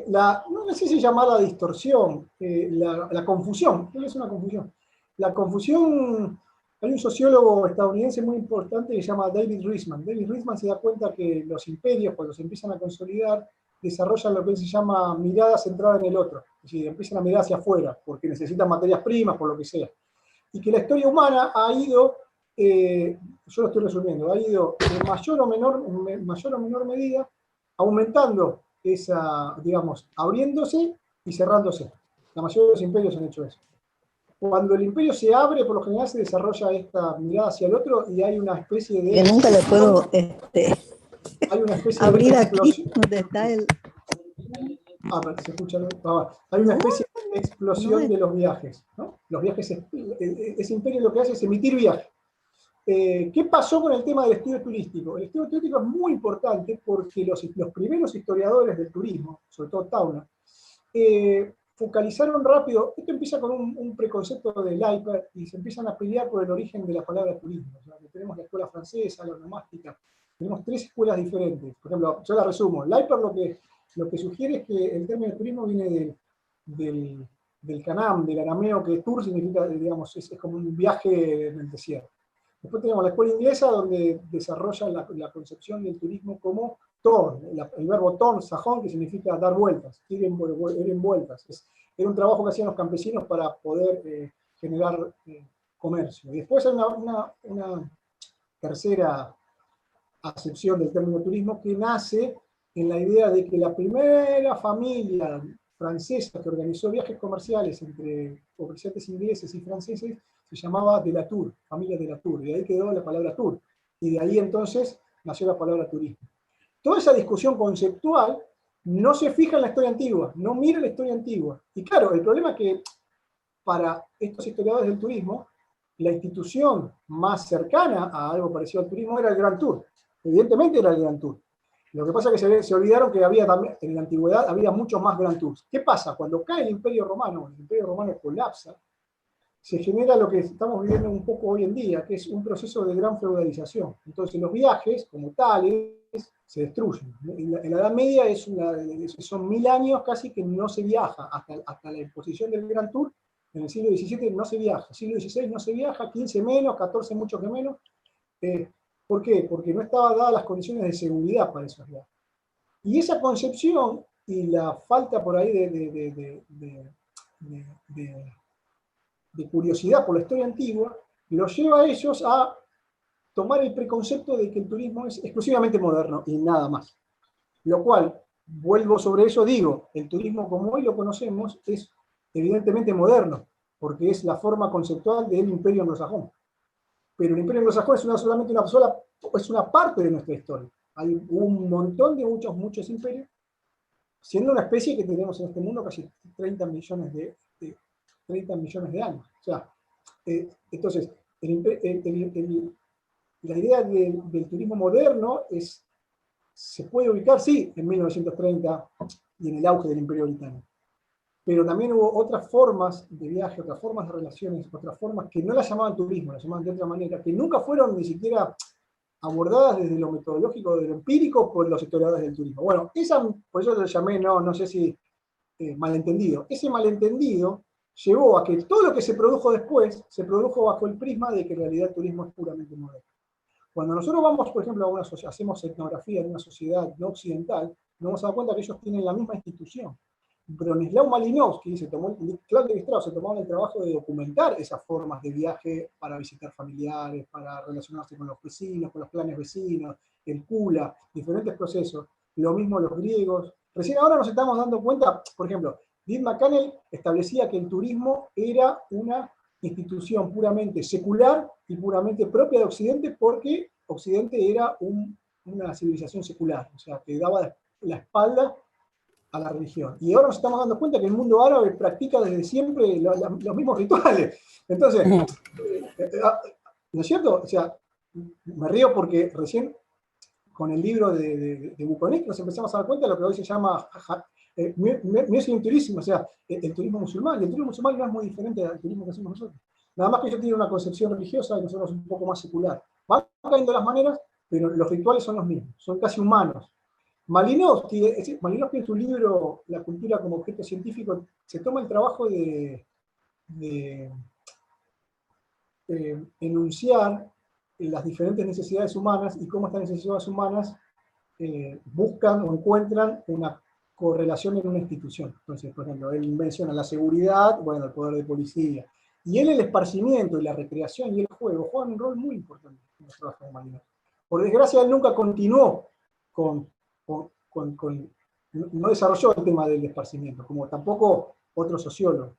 no sé si llamarla distorsión, la confusión, es una confusión. La confusión Hay un sociólogo estadounidense muy importante que se llama David Riesman. David Riesman se da cuenta que los imperios, cuando se empiezan a consolidar, desarrollan lo que él se llama mirada centrada en el otro. Es decir, empiezan a mirar hacia afuera, porque necesitan materias primas, por lo que sea. Y que la historia humana ha ido, yo lo estoy resumiendo, ha ido en mayor o menor medida aumentando esa, digamos, abriéndose y cerrándose. La mayoría de los imperios han hecho eso. Cuando el imperio se abre, por lo general se desarrolla esta mirada hacia el otro y hay una especie de... Que nunca le puedo hay una especie abrir de aquí donde está el... se escucha, hay una especie de explosión de los viajes, ¿no? Los viajes, ese imperio lo que hace es emitir viajes. ¿Qué pasó con el tema del estudio turístico? El estudio turístico es muy importante porque los primeros historiadores del turismo, sobre todo Tauner, focalizaron rápido. Esto empieza con un preconcepto de Leiper y se empiezan a pelear por el origen de la palabra turismo. O sea, tenemos la escuela francesa, la onomástica, tenemos 3 escuelas diferentes. Por ejemplo, yo la resumo. Leiper lo que sugiere es que el término turismo viene del canam, del arameo, que tour significa, digamos, es como un viaje en el desierto. Después tenemos la escuela inglesa, donde desarrolla la concepción del turismo como torn, el verbo torn, sajón, que significa dar vueltas, ir en vueltas. Era un trabajo que hacían los campesinos para poder generar comercio. Y después hay una tercera acepción del término turismo que nace en la idea de que la primera familia francesa que organizó viajes comerciales entre comerciantes ingleses y franceses se llamaba de la Tour, familia de la Tour, y de ahí quedó la palabra tour, y de ahí entonces nació la palabra turismo. Toda esa discusión conceptual no se fija en la historia antigua, no mira la historia antigua. Y claro, el problema es que para estos historiadores del turismo, la institución más cercana a algo parecido al turismo era el Grand Tour. Evidentemente era el Grand Tour. Lo que pasa es que se olvidaron que había también, en la antigüedad había muchos más Grand Tours. ¿Qué pasa? Cuando cae el Imperio Romano colapsa, se genera lo que estamos viviendo un poco hoy en día, que es un proceso de gran feudalización. Entonces los viajes, como tales, se destruyen. En la Edad Media son 1000 años casi que no se viaja, hasta la imposición del Grand Tour. En el siglo XVII no se viaja, siglo XVI no se viaja, XV menos, XIV mucho que menos. ¿Por qué? Porque no estaban dadas las condiciones de seguridad para esos viajes. Y esa concepción y la falta por ahí de curiosidad por la historia antigua los lleva a ellos a tomar el preconcepto de que el turismo es exclusivamente moderno y nada más. Lo cual, vuelvo sobre eso, digo, el turismo como hoy lo conocemos es evidentemente moderno, porque es la forma conceptual del imperio anglosajón. Pero el imperio anglosajón es una parte de nuestra historia. Hay un montón de muchos imperios, siendo una especie que tenemos en este mundo casi 30 millones de años. O sea, entonces, la idea del turismo moderno se puede ubicar, sí, en 1930 y en el auge del Imperio Británico. Pero también hubo otras formas de viaje, otras formas de relaciones, otras formas que no las llamaban turismo, las llamaban de otra manera, que nunca fueron ni siquiera abordadas desde lo metodológico, desde lo empírico, por los historiadores del turismo. Bueno, por eso lo llamé, no sé si malentendido. Ese malentendido llevó a que todo lo que se produjo después se produjo bajo el prisma de que en realidad el turismo es puramente moderno. Cuando nosotros vamos, por ejemplo, hacemos etnografía en una sociedad no occidental, nos vamos a dar cuenta que ellos tienen la misma institución. Bronislaw Malinowski, Claude Lévi-Strauss se tomaron el trabajo de documentar esas formas de viaje para visitar familiares, para relacionarse con los vecinos, con los clanes vecinos, el Kula, diferentes procesos. Lo mismo los griegos. Recién ahora nos estamos dando cuenta, por ejemplo, Dean McCannell establecía que el turismo era una institución puramente secular y puramente propia de Occidente, porque Occidente era una civilización secular, o sea, que daba la espalda a la religión. Y ahora nos estamos dando cuenta que el mundo árabe practica desde siempre los mismos rituales. Entonces, ¿no es cierto? O sea, me río porque recién con el libro de Buconet nos empezamos a dar cuenta de lo que hoy se llama Muslim Tourism, o sea, el turismo musulmán. Y el turismo musulmán no es muy diferente al turismo que hacemos nosotros. Nada más que ellos tienen una concepción religiosa y nosotros un poco más secular. Van cayendo las maneras, pero los rituales son los mismos, son casi humanos. Malinowski en su libro La cultura como objeto científico se toma el trabajo de enunciar las diferentes necesidades humanas y cómo estas necesidades humanas buscan o encuentran una correlación en una institución. Entonces, por ejemplo, él menciona la seguridad, bueno, el poder de policía. Y él el esparcimiento y la recreación y el juego juegan un rol muy importante en los trabajos de humanidad. Por desgracia, él nunca continuó no desarrolló el tema del esparcimiento, como tampoco otro sociólogo.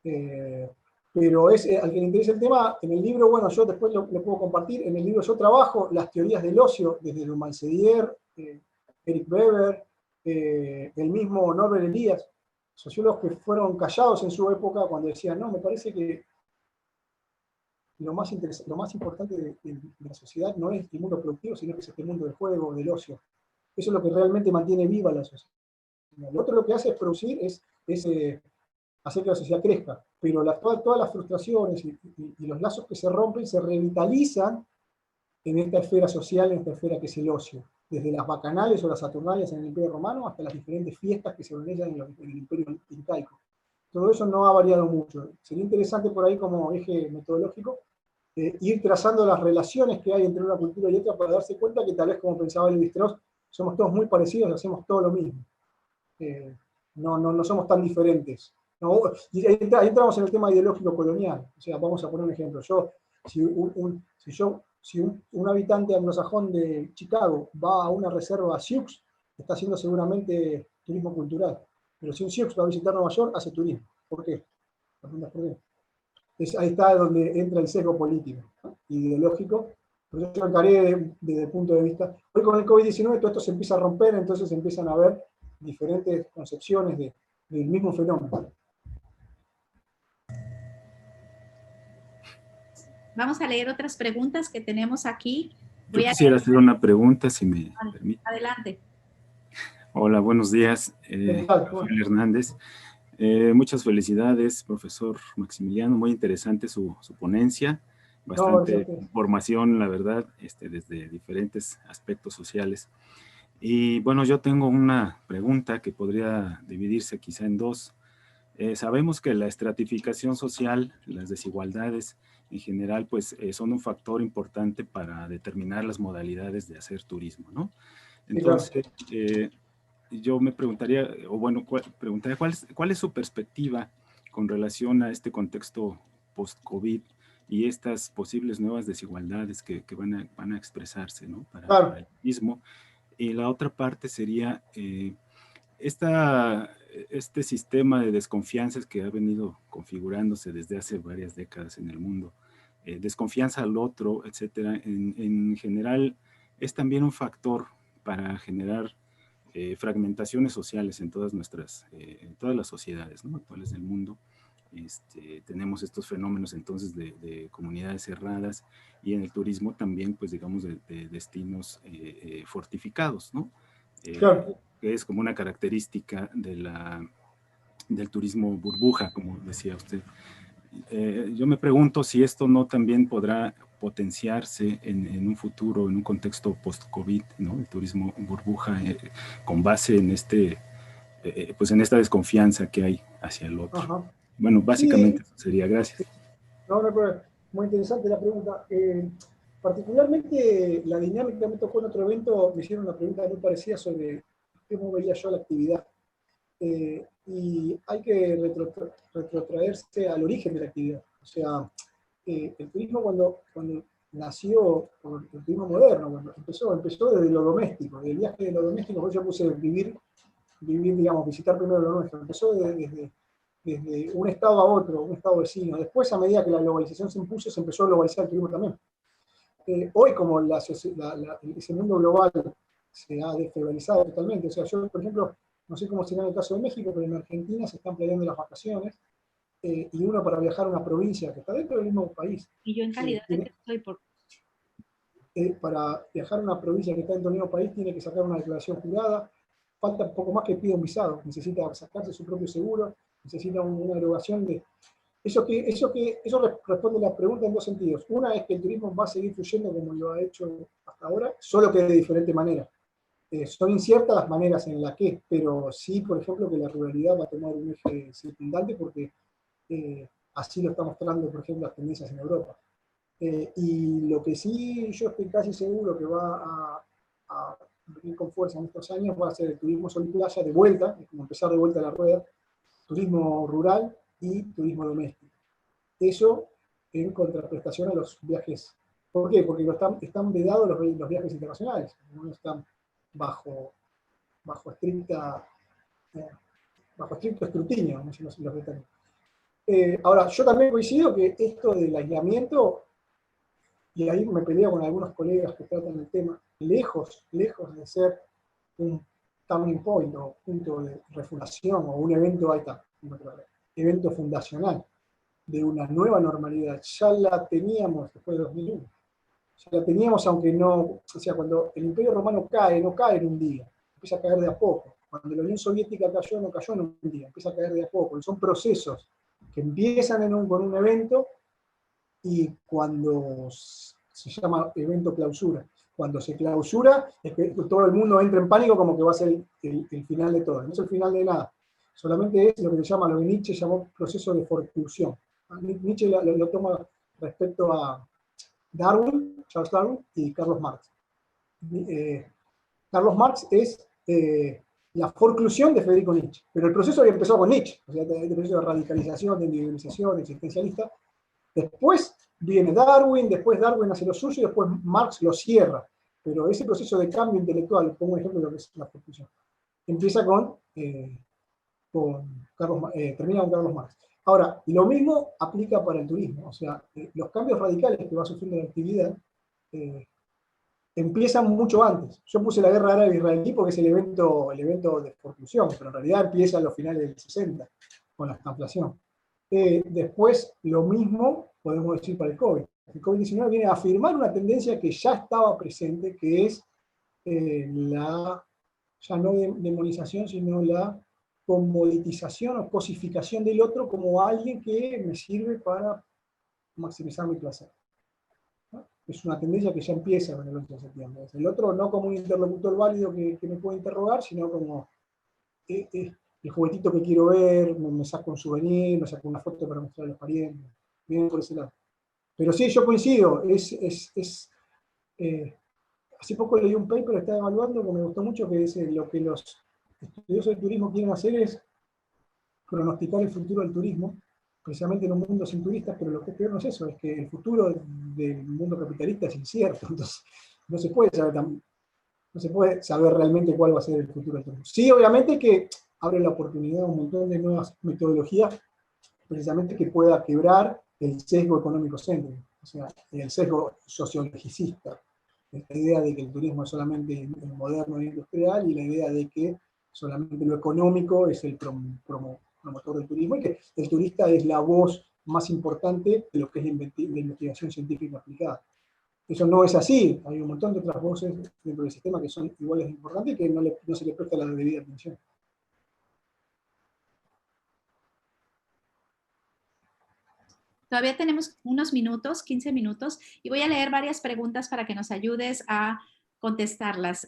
Pero es al que le interesa el tema, en el libro, bueno, yo después lo puedo compartir, en el libro yo trabajo las teorías del ocio, desde Luhmann Sedier, Eric Weber, el mismo Norbert Elias, sociólogos que fueron callados en su época cuando decían, no, me parece que lo más importante de la sociedad no es el mundo productivo, sino que es este mundo del juego, del ocio. Eso es lo que realmente mantiene viva la sociedad. Lo otro lo que hace es producir, es hacer que la sociedad crezca, pero todas las frustraciones y los lazos que se rompen se revitalizan en esta esfera social, en esta esfera que es el ocio, desde las bacanales o las saturnalias en el Imperio Romano hasta las diferentes fiestas que se organizan en el Imperio Incaico. Todo eso no ha variado mucho. Sería interesante por ahí como eje metodológico ir trazando las relaciones que hay entre una cultura y otra para darse cuenta que tal vez como pensaba Lévi-Strauss, somos todos muy parecidos y hacemos todo lo mismo. No somos tan diferentes. No, y ahí entramos en el tema ideológico colonial. O sea, vamos a poner un ejemplo. Si un habitante anglosajón de Chicago va a una reserva Sioux, está haciendo seguramente turismo cultural. Pero si un Sioux va a visitar Nueva York, hace turismo. ¿Por qué? ¿Por qué? Ahí está donde entra el sesgo político, ¿no? Ideológico. Por eso yo lo encaré desde el punto de vista. Hoy con el COVID-19 todo esto se empieza a romper, entonces empiezan a haber diferentes concepciones del mismo fenómeno. Vamos a leer otras preguntas que tenemos aquí. Yo quisiera hacer una pregunta, si me permite. Adelante. Hola, buenos días. Rafael Hernández. Muchas felicidades, profesor Maximiliano. Muy interesante su ponencia. Bastante información, la verdad, desde diferentes aspectos sociales. Y bueno, yo tengo una pregunta que podría dividirse quizá en dos. Sabemos que la estratificación social, las desigualdades en general, pues son un factor importante para determinar las modalidades de hacer turismo, ¿no? Entonces, yo me preguntaría, o bueno, preguntaría cuál es su perspectiva con relación a este contexto post-COVID y estas posibles nuevas desigualdades que van a expresarse, ¿no? Para el turismo. Y la otra parte sería este sistema de desconfianzas que ha venido configurándose desde hace varias décadas en el mundo, desconfianza al otro, etcétera, en general es también un factor para generar fragmentaciones sociales en todas las sociedades, ¿no?, actuales del mundo. Tenemos estos fenómenos entonces de comunidades cerradas y en el turismo también, pues digamos, de destinos fortificados, ¿no? Claro. Que es como una característica del turismo burbuja, como decía usted. Yo me pregunto si esto no también podrá potenciarse en un futuro, en un contexto post-COVID, ¿no? El turismo burbuja con base en pues en esta desconfianza que hay hacia el otro. Ajá. Bueno, básicamente eso sería. Gracias. No, muy interesante la pregunta. Particularmente la dinámica que me tocó en otro evento, me hicieron una pregunta muy parecida sobre cómo veía yo la actividad. Y hay que retrotraerse al origen de la actividad. O sea, el turismo cuando nació, el turismo moderno, cuando empezó desde lo doméstico, del viaje de lo doméstico. Por eso yo puse vivir, digamos, visitar primero lo nuestro. Empezó desde un estado a otro, un estado vecino. Después, a medida que la globalización se impuso, se empezó a globalizar el turismo también. Hoy, como ese mundo global se ha desfederalizado totalmente, o sea, yo, por ejemplo, no sé cómo será en el caso de México, pero en Argentina se están planeando las vacaciones, y uno para viajar a una provincia que está dentro del mismo país. Y yo en calidad de que estoy por... Para viajar a una provincia que está dentro del mismo país tiene que sacar una declaración jurada, falta un poco más que pida un visado, necesita sacarse su propio seguro, necesita una erogación de... Eso responde a la pregunta en dos sentidos. Una es que el turismo va a seguir fluyendo como lo ha hecho hasta ahora, solo que de diferente manera. Son inciertas las maneras en las que, pero sí, por ejemplo, que la ruralidad va a tomar un eje circundante porque así lo está mostrando, por ejemplo, las tendencias en Europa. Y lo que sí yo estoy casi seguro que va a venir con fuerza en estos años va a ser el turismo sol y playa de vuelta, es como empezar de vuelta la rueda, turismo rural y turismo doméstico. Eso en contraprestación a los viajes. ¿Por qué? Porque están vedados los viajes internacionales, no están bajo estricto escrutinio, no sé los británicos. Ahora, yo también coincido que esto del aislamiento, y ahí me peleo con algunos colegas que tratan el tema, lejos de ser un turning point o punto de refundación o un evento, evento fundacional de una nueva normalidad, ya la teníamos después de 2001. Ya la teníamos, aunque no, o sea, cuando el Imperio Romano cae, no cae en un día, empieza a caer de a poco. Cuando la Unión Soviética cayó, no cayó en un día, empieza a caer de a poco. Son procesos que empiezan con un evento y cuando se llama evento clausura. Cuando se clausura, es que todo el mundo entra en pánico como que va a ser el final de todo. No es el final de nada. Solamente es lo que se llama, lo que Nietzsche llamó proceso de forclusión. Nietzsche lo toma respecto a Darwin, Charles Darwin y Carlos Marx. Carlos Marx es la forclusión de Federico Nietzsche, pero el proceso había empezado con Nietzsche, o sea, el proceso de radicalización, de individualización, de existencialista. Después viene Darwin, después Darwin hace lo suyo y después Marx lo cierra. Pero ese proceso de cambio intelectual, pongo un ejemplo de lo que es la forclusión, empieza termina con Carlos Marx. Ahora, lo mismo aplica para el turismo, o sea, los cambios radicales que va sufriendo la actividad empiezan mucho antes. Yo puse la guerra árabe-israelí porque es el evento de forclusión, pero en realidad empieza a los finales del 60, con la estanflación. Después, lo mismo podemos decir para el COVID. El COVID-19 viene a afirmar una tendencia que ya estaba presente, que es ya no demonización, sino la comoditización o cosificación del otro como alguien que me sirve para maximizar mi placer. ¿No? Es una tendencia que ya empieza con el 11 de septiembre. El otro no como un interlocutor válido que me puede interrogar, sino como el juguetito que quiero ver, me saco un souvenir, me saco una foto para mostrar a los parientes. Vienen por ese lado. Pero sí, yo coincido. Hace poco leí un paper que estaba evaluando que me gustó mucho, que dice lo que los estudiosos del turismo quieren hacer es pronosticar el futuro del turismo, precisamente en un mundo sin turistas, pero lo que es peor no es eso, es que el futuro del mundo capitalista es incierto, entonces no se puede saber realmente cuál va a ser el futuro del turismo. Sí, obviamente que abre la oportunidad a un montón de nuevas metodologías, precisamente que pueda quebrar el sesgo económico céntrico, o sea, el sesgo sociologicista, la idea de que el turismo es solamente moderno e industrial y la idea de que solamente lo económico es el promotor del turismo y que el turista es la voz más importante de lo que es la investigación científica aplicada. Eso no es así, hay un montón de otras voces dentro del sistema que son iguales de importantes y que no se le presta la debida atención. Todavía tenemos unos minutos, 15 minutos, y voy a leer varias preguntas para que nos ayudes a contestarlas.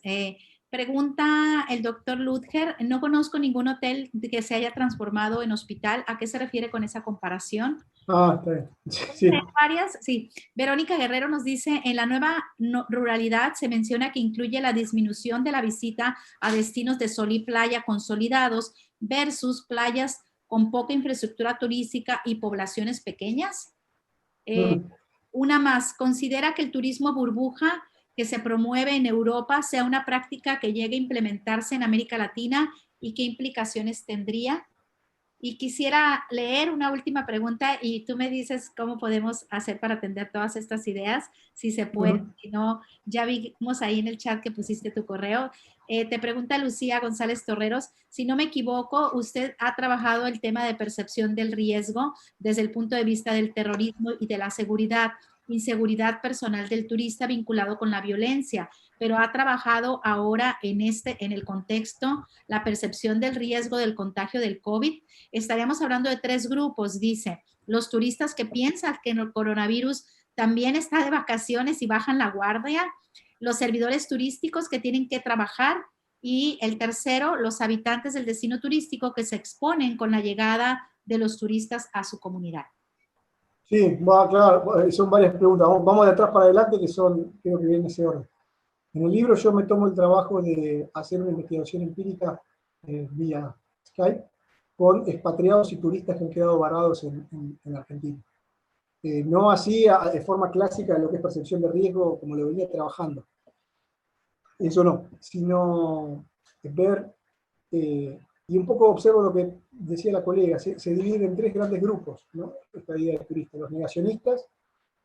Pregunta el doctor Ludger, no conozco ningún hotel que se haya transformado en hospital. ¿A qué se refiere con esa comparación? Está bien. Sí. Sí. Verónica Guerrero nos dice, en la nueva ruralidad se menciona que incluye la disminución de la visita a destinos de sol y playa consolidados versus playas con poca infraestructura turística y poblaciones pequeñas. Una más, ¿considera que el turismo burbuja que se promueve en Europa sea una práctica que llegue a implementarse en América Latina y qué implicaciones tendría? Y quisiera leer una última pregunta y tú me dices cómo podemos hacer para atender todas estas ideas, si se puede, si no, ya vimos ahí en el chat que pusiste tu correo. Te pregunta Lucía González Torreros, si no me equivoco, usted ha trabajado el tema de percepción del riesgo desde el punto de vista del terrorismo y de la inseguridad personal del turista vinculado con la violencia, pero ha trabajado ahora en el contexto, la percepción del riesgo del contagio del COVID. Estaríamos hablando de 3 grupos, dice, los turistas que piensan que el coronavirus también está de vacaciones y bajan la guardia, los servidores turísticos que tienen que trabajar y el tercero, los habitantes del destino turístico que se exponen con la llegada de los turistas a su comunidad. Sí, claro, son varias preguntas. Vamos de atrás para adelante, que creo que viene en ese orden. En el libro yo me tomo el trabajo de hacer una investigación empírica vía Skype con expatriados y turistas que han quedado varados en Argentina. No así de forma clásica lo que es percepción de riesgo, como lo venía trabajando. Eso no, sino ver, y un poco observo lo que decía la colega, se divide en tres grandes grupos, ¿no? Esta idea de turistas: los negacionistas,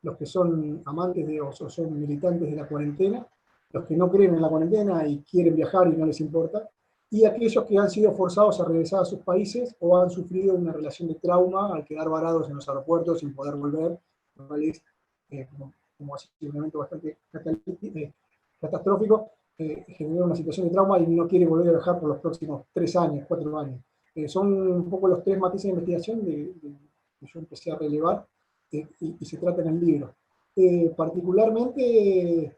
los que son amantes o son militantes de la cuarentena, los que no creen en la cuarentena y quieren viajar y no les importa, y aquellos que han sido forzados a regresar a sus países o han sufrido una relación de trauma al quedar varados en los aeropuertos sin poder volver, lo cual es, como así, un evento bastante catastrófico, genera una situación de trauma y no quiere volver a viajar por los próximos 3 años, 4 años. Son un poco los tres matices de investigación que yo empecé a relevar y se trata en el libro. Particularmente,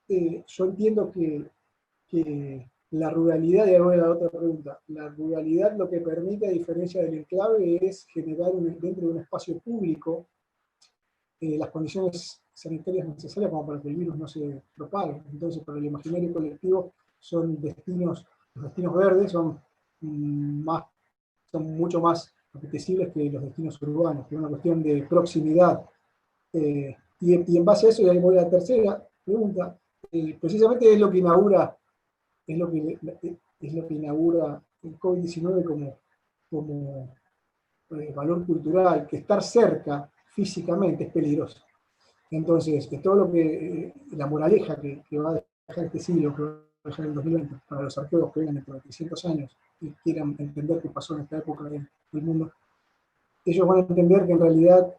yo entiendo que la ruralidad, y ahora voy a la otra pregunta, la ruralidad lo que permite, a diferencia del enclave, es generar dentro de un espacio público las condiciones sanitarias necesarias como para que el virus no se propague. Entonces, para el imaginario colectivo, los destinos verdes son mucho más apetecibles que los destinos urbanos, que es una cuestión de proximidad. Y en base a eso, y ahí voy a la tercera pregunta, precisamente es lo que inaugura el COVID-19 como valor cultural, que estar cerca físicamente es peligroso. Entonces, que todo lo que, la moraleja que va a dejar este siglo, que va a dejar el 2020, para los arqueólogos que vengan dentro de 300 años y quieran entender qué pasó en esta época del mundo, ellos van a entender que en realidad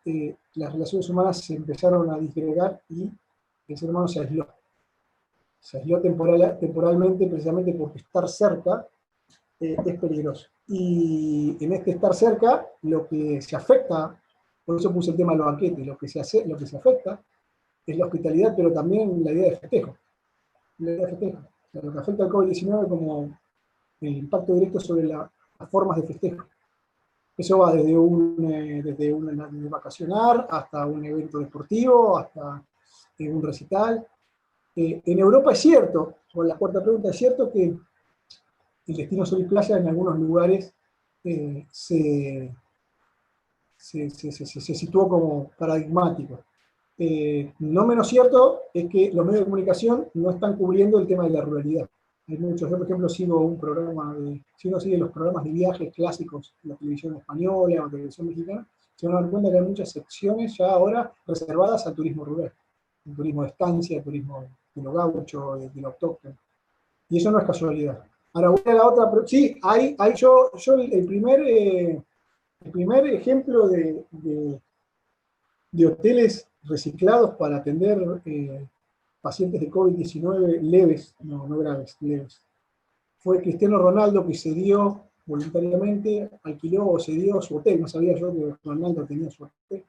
las relaciones humanas se empezaron a disgregar y el ser humano se aisló. Se aisló temporalmente precisamente porque estar cerca es peligroso. Y en este estar cerca, lo que se afecta, por eso puse el tema de los banquetes, lo que se afecta es la hospitalidad, pero también la idea de festejo. La idea de festejo. O sea, lo que afecta al COVID-19 como el impacto directo sobre las formas de festejo. Eso va desde un vacacionar hasta un evento deportivo, hasta un recital. En Europa es cierto, con la cuarta pregunta, es cierto que el destino sol y playa en algunos lugares se situó como paradigmático. No menos cierto es que los medios de comunicación no están cubriendo el tema de la ruralidad. Hay muchos, yo por ejemplo sigo si uno sigue los programas de viajes clásicos de la televisión española o la televisión mexicana, se van a dar cuenta que hay muchas secciones ya ahora reservadas al turismo rural, el turismo de estancia, el turismo de lo gaucho, de lo autóctono. Y eso no es casualidad. Ahora voy a la otra, sí, hay yo el primer ejemplo de hoteles reciclados para atender pacientes de COVID-19 leves, no graves, leves. Fue Cristiano Ronaldo que cedió voluntariamente, alquiló o cedió su hotel, no sabía yo que Ronaldo tenía su hotel.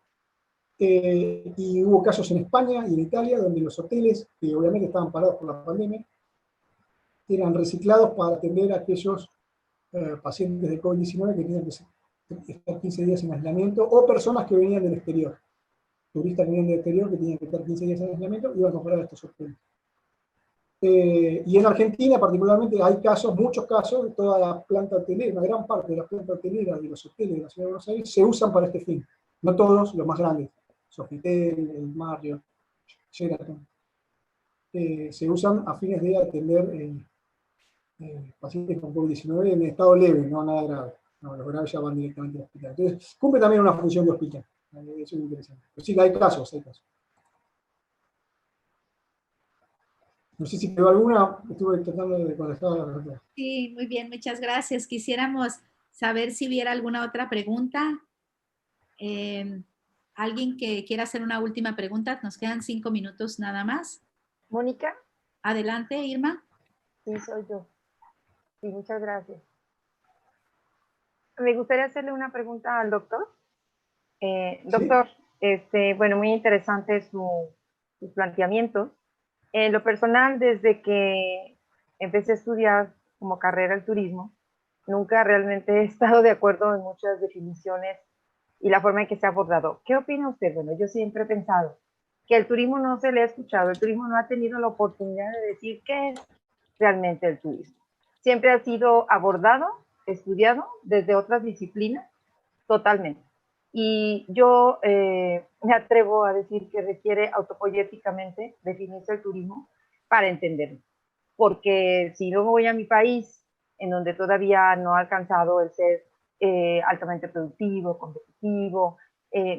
Y hubo casos en España y en Italia donde los hoteles, que obviamente estaban parados por la pandemia, eran reciclados para atender a aquellos pacientes de COVID-19 que tenían que estar 15 días en aislamiento, o personas que venían del exterior, turistas que venían del exterior que tenían que estar 15 días en aislamiento, iban a comprar a estos hoteles. Y en Argentina particularmente hay casos, muchos casos, de toda la planta hotelera, una gran parte de la planta hotelera de los hoteles de la ciudad de Buenos Aires se usan para este fin. No todos, los más grandes, Sofitel, el Marriott, Sheraton, se usan a fines de atender pacientes con COVID-19 en estado leve, no nada grave. No, los graves ya van directamente al hospital. Entonces, cumple también una función de hospital. Eso es interesante. Pero sí, hay casos, No sé si quedó alguna, estuve tratando de contestar la pregunta. Sí, muy bien, muchas gracias. Quisiéramos saber si hubiera alguna otra pregunta. ¿Alguien que quiera hacer una última pregunta? Nos quedan 5 minutos nada más. Mónica. Adelante, Irma. Sí, soy yo. Sí, muchas gracias. Me gustaría hacerle una pregunta al doctor. Doctor, ¿sí? Bueno, muy interesante su planteamiento. En lo personal, desde que empecé a estudiar como carrera el turismo, nunca realmente he estado de acuerdo en muchas definiciones y la forma en que se ha abordado. ¿Qué opina usted? Bueno, yo siempre he pensado que el turismo no se le ha escuchado, el turismo no ha tenido la oportunidad de decir qué es realmente el turismo. Siempre ha sido abordado, estudiado desde otras disciplinas, totalmente. Y yo me atrevo a decir que requiere autopoyéticamente definirse el turismo para entenderlo. Porque si no me voy a mi país, en donde todavía no ha alcanzado el ser altamente productivo, competitivo,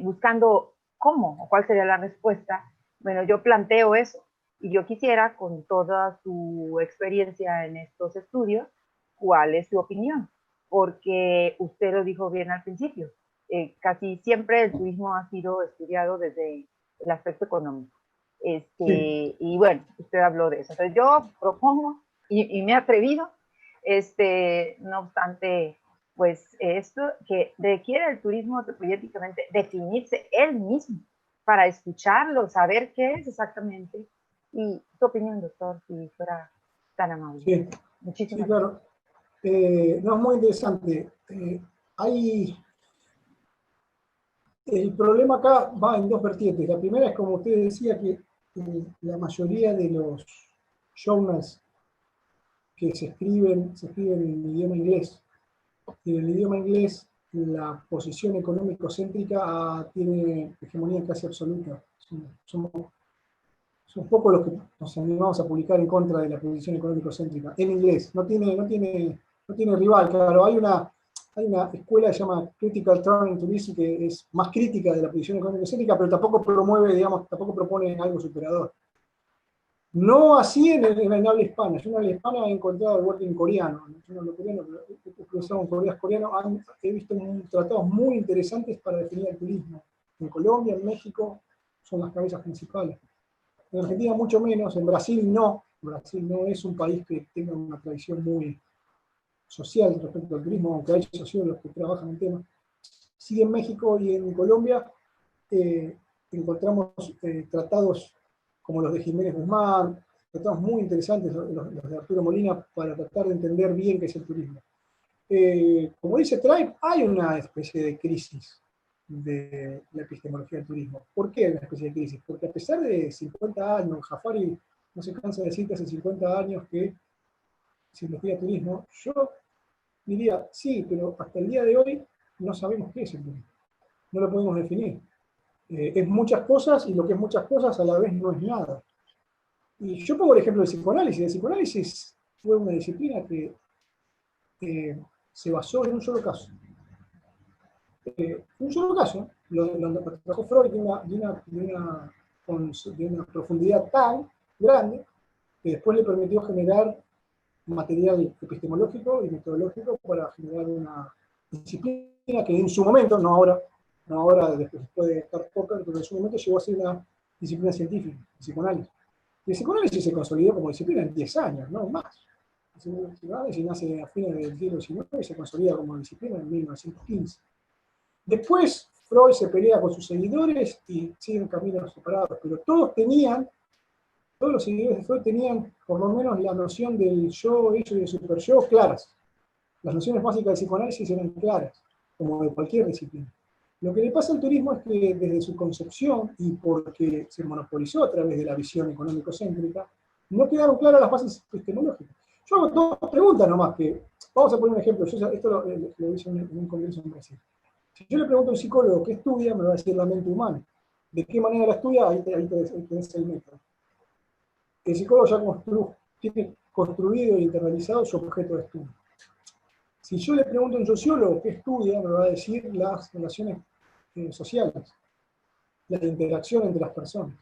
buscando cómo o cuál sería la respuesta, bueno, yo planteo eso. Y yo quisiera, con toda su experiencia en estos estudios, ¿cuál es su opinión? Porque usted lo dijo bien al principio, casi siempre el turismo ha sido estudiado desde el aspecto económico. Sí. Y bueno, usted habló de eso. Entonces yo propongo, y me he atrevido, no obstante, pues esto, que requiere el turismo autopoyéticamente definirse él mismo para escucharlo, saber qué es exactamente. Y tu opinión, doctor, si fuera tan amable. Sí, Muchísimas sí, claro. No, es muy interesante. El problema acá va en dos vertientes. La primera es, como usted decía, que la mayoría de los journals que se escriben en idioma inglés. Y en el idioma inglés, la posición económico-céntrica tiene hegemonía casi absoluta. Son pocos los que nos animamos a publicar en contra de la posición económico-céntrica, en inglés. No tiene rival, claro. Hay una escuela que se llama Critical Turning Tourism, que es más crítica de la posición económico-céntrica, pero tampoco promueve, digamos, tampoco propone algo superador. No así en habla hispana. Yo en habla hispana he encontrado el working coreano. Yo no hablo coreano, pero he cruzado con coreanos coreanos. He visto tratados muy interesantes para definir el turismo. En Colombia, en México, son las cabezas principales. En Argentina mucho menos, en Brasil no. Brasil no es un país que tenga una tradición muy social respecto al turismo, aunque hay sociólogos que trabajan en el tema. Sí, en México y en Colombia encontramos tratados como los de Jiménez Guzmán, tratados muy interesantes, los de Arturo Molina, para tratar de entender bien qué es el turismo. Como dice Tribe, hay una especie de crisis de la epistemología del turismo. ¿Por qué hay una especie de crisis? Porque a pesar de 50 años, Jafari no se cansa de decir que hace 50 años que se investiga turismo, yo diría, sí, pero hasta el día de hoy no sabemos qué es el turismo. No lo podemos definir. Es muchas cosas y lo que es muchas cosas a la vez no es nada. Y yo pongo el ejemplo del psicoanálisis. El psicoanálisis fue una disciplina que se basó en un solo caso. Un solo caso, lo trajo Freud de una profundidad tan grande que después le permitió generar material epistemológico y metodológico para generar una disciplina que en su momento, no ahora después de Karl Popper, pero en su momento llegó a ser una disciplina científica, el psicoanálisis. Y el psicoanálisis se consolidó como disciplina en 10 años, no más. El psicoanálisis nace a fines del siglo XIX y se consolida como disciplina en 1915. Después Freud se pelea con sus seguidores y siguen caminos separados, pero todos los seguidores de Freud tenían por lo menos la noción del yo, ello y del super yo claras. Las nociones básicas del psicoanálisis eran claras, como de cualquier disciplina. Lo que le pasa al turismo es que desde su concepción, y porque se monopolizó a través de la visión económico-céntrica, no quedaron claras las bases epistemológicas. Yo hago dos preguntas nomás, vamos a poner un ejemplo, esto lo hice en un congreso en Brasil. Si yo le pregunto a un psicólogo qué estudia, me va a decir la mente humana. ¿De qué manera la estudia? Ahí tenés el método. El psicólogo ya tiene construido e internalizado su objeto de estudio. Si yo le pregunto a un sociólogo qué estudia, me va a decir las relaciones sociales, la interacción entre las personas.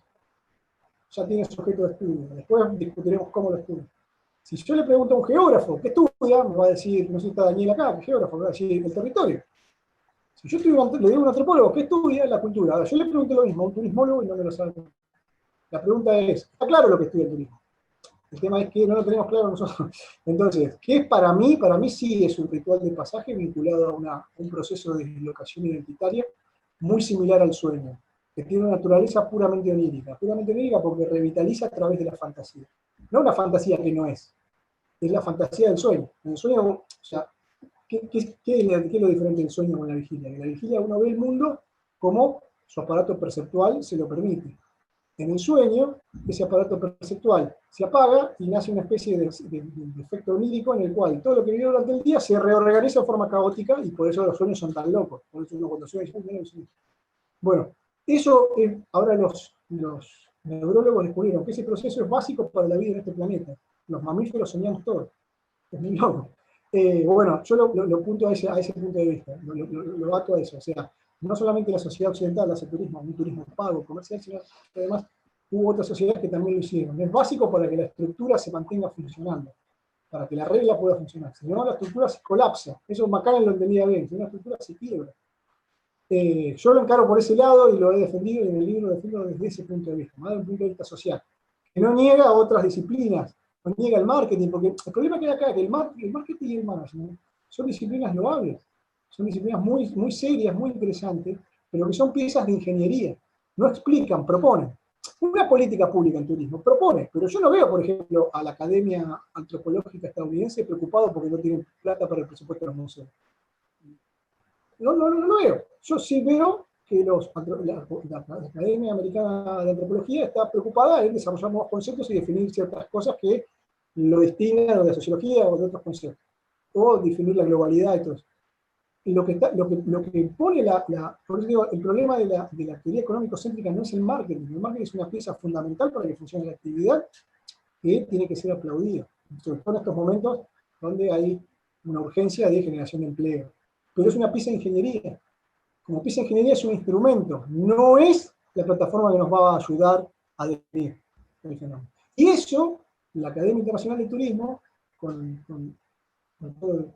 Ya tiene su objeto de estudio. Después discutiremos cómo lo estudia. Si yo le pregunto a un geógrafo qué estudia, me va a decir, no sé si está Daniel acá, que geógrafo, me va a decir el territorio. Si yo le digo a un antropólogo qué estudia, la cultura. Ahora, yo le pregunto lo mismo a un turismólogo y no me lo sabe. La pregunta es, ¿está claro lo que estudia el turismo? El tema es que no lo tenemos claro nosotros. Entonces, ¿qué es para mí? Para mí sí es un ritual de pasaje vinculado a un proceso de dislocación identitaria muy similar al sueño, que tiene una naturaleza puramente onírica porque revitaliza a través de la fantasía. No una fantasía que no es la fantasía del sueño. En el sueño, o sea, ¿Qué es lo diferente del sueño con la vigilia? En la vigilia uno ve el mundo como su aparato perceptual se lo permite. En el sueño, ese aparato perceptual se apaga y nace una especie de efecto onírico en el cual todo lo que vivió durante el día se reorganiza de forma caótica y por eso los sueños son tan locos. Por eso uno cuando sueña dice, bueno, eso ahora los neurólogos descubrieron que ese proceso es básico para la vida en este planeta. Los mamíferos soñamos todos. Es muy loco. Bueno, yo lo apunto a ese punto de vista, lo ato a eso. O sea, no solamente la sociedad occidental hace turismo, un turismo pago, comercial, sino que además hubo otras sociedades que también lo hicieron. Es básico para que la estructura se mantenga funcionando, para que la regla pueda funcionar. Si no, la estructura se colapsa. Eso Macallan lo entendía bien, si no, la estructura se quiebra. Yo lo encaro por ese lado y lo he defendido y en el libro lo defiendo desde ese punto de vista, más desde un punto de vista social, que no niega otras disciplinas, no niega el marketing, porque el problema que hay acá es que el marketing y el management son disciplinas loables, son disciplinas muy, muy serias, muy interesantes, pero que son piezas de ingeniería, no explican, proponen. Una política pública en turismo propone, pero yo no veo, por ejemplo, a la Academia Antropológica Estadounidense preocupado porque no tienen plata para el presupuesto de los museos. No lo veo. Yo sí veo que la Academia Americana de Antropología está preocupada en desarrollar nuevos conceptos y definir ciertas cosas que lo distinguen de la sociología o de otros conceptos, o definir la globalidad y todo eso. Y lo que pone por eso digo, el problema de la teoría económico-céntrica no es el marketing es una pieza fundamental para que funcione la actividad que tiene que ser aplaudida, sobre todo en estos momentos donde hay una urgencia de generación de empleo. Pero es una pieza de ingeniería. Como pieza de ingeniería es un instrumento, no es la plataforma que nos va a ayudar a definir el fenómeno. Y eso, la Academia Internacional de Turismo, con todas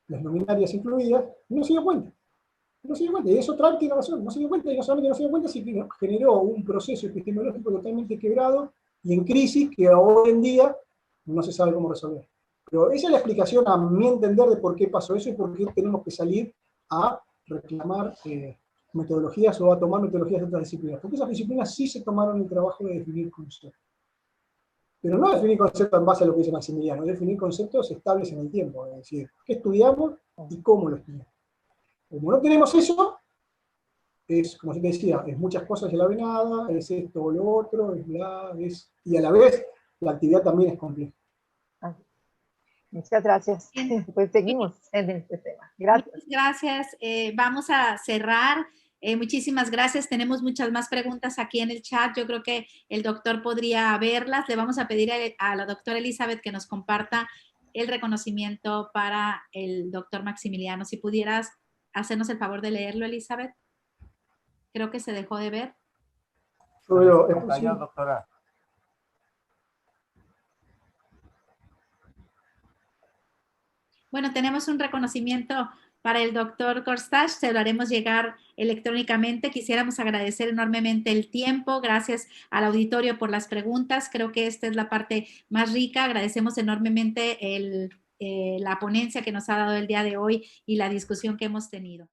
las luminarias incluidas, no se dio cuenta. No se dio cuenta, y eso Trump tiene razón, no se dio cuenta, y no solamente no se dio cuenta, sino que generó un proceso epistemológico totalmente quebrado y en crisis que hoy en día no se sabe cómo resolver. Pero esa es la explicación, a mi entender, de por qué pasó eso y por qué tenemos que salir a reclamar metodologías o a tomar metodologías de otras disciplinas. Porque esas disciplinas sí se tomaron el trabajo de definir conceptos. Pero no definir conceptos en base a lo que dice Maximiliano, definir conceptos estables en el tiempo. Es decir, qué estudiamos y cómo lo estudiamos. Como no tenemos eso, es, como yo te decía, es muchas cosas y a la vez nada, es esto o lo otro, y a la vez la actividad también es compleja. Muchas gracias. Pues seguimos en este tema. Gracias. Muchas gracias. Vamos a cerrar. Muchísimas gracias. Tenemos muchas más preguntas aquí en el chat. Yo creo que el doctor podría verlas. Le vamos a pedir a la doctora Elizabeth que nos comparta el reconocimiento para el doctor Maximiliano. Si pudieras hacernos el favor de leerlo, Elizabeth. Creo que se dejó de ver. Doctora. Bueno, tenemos un reconocimiento para el doctor Korstach, se lo haremos llegar electrónicamente. Quisiéramos agradecer enormemente el tiempo, gracias al auditorio por las preguntas. Creo que esta es la parte más rica. Agradecemos enormemente la ponencia que nos ha dado el día de hoy y la discusión que hemos tenido.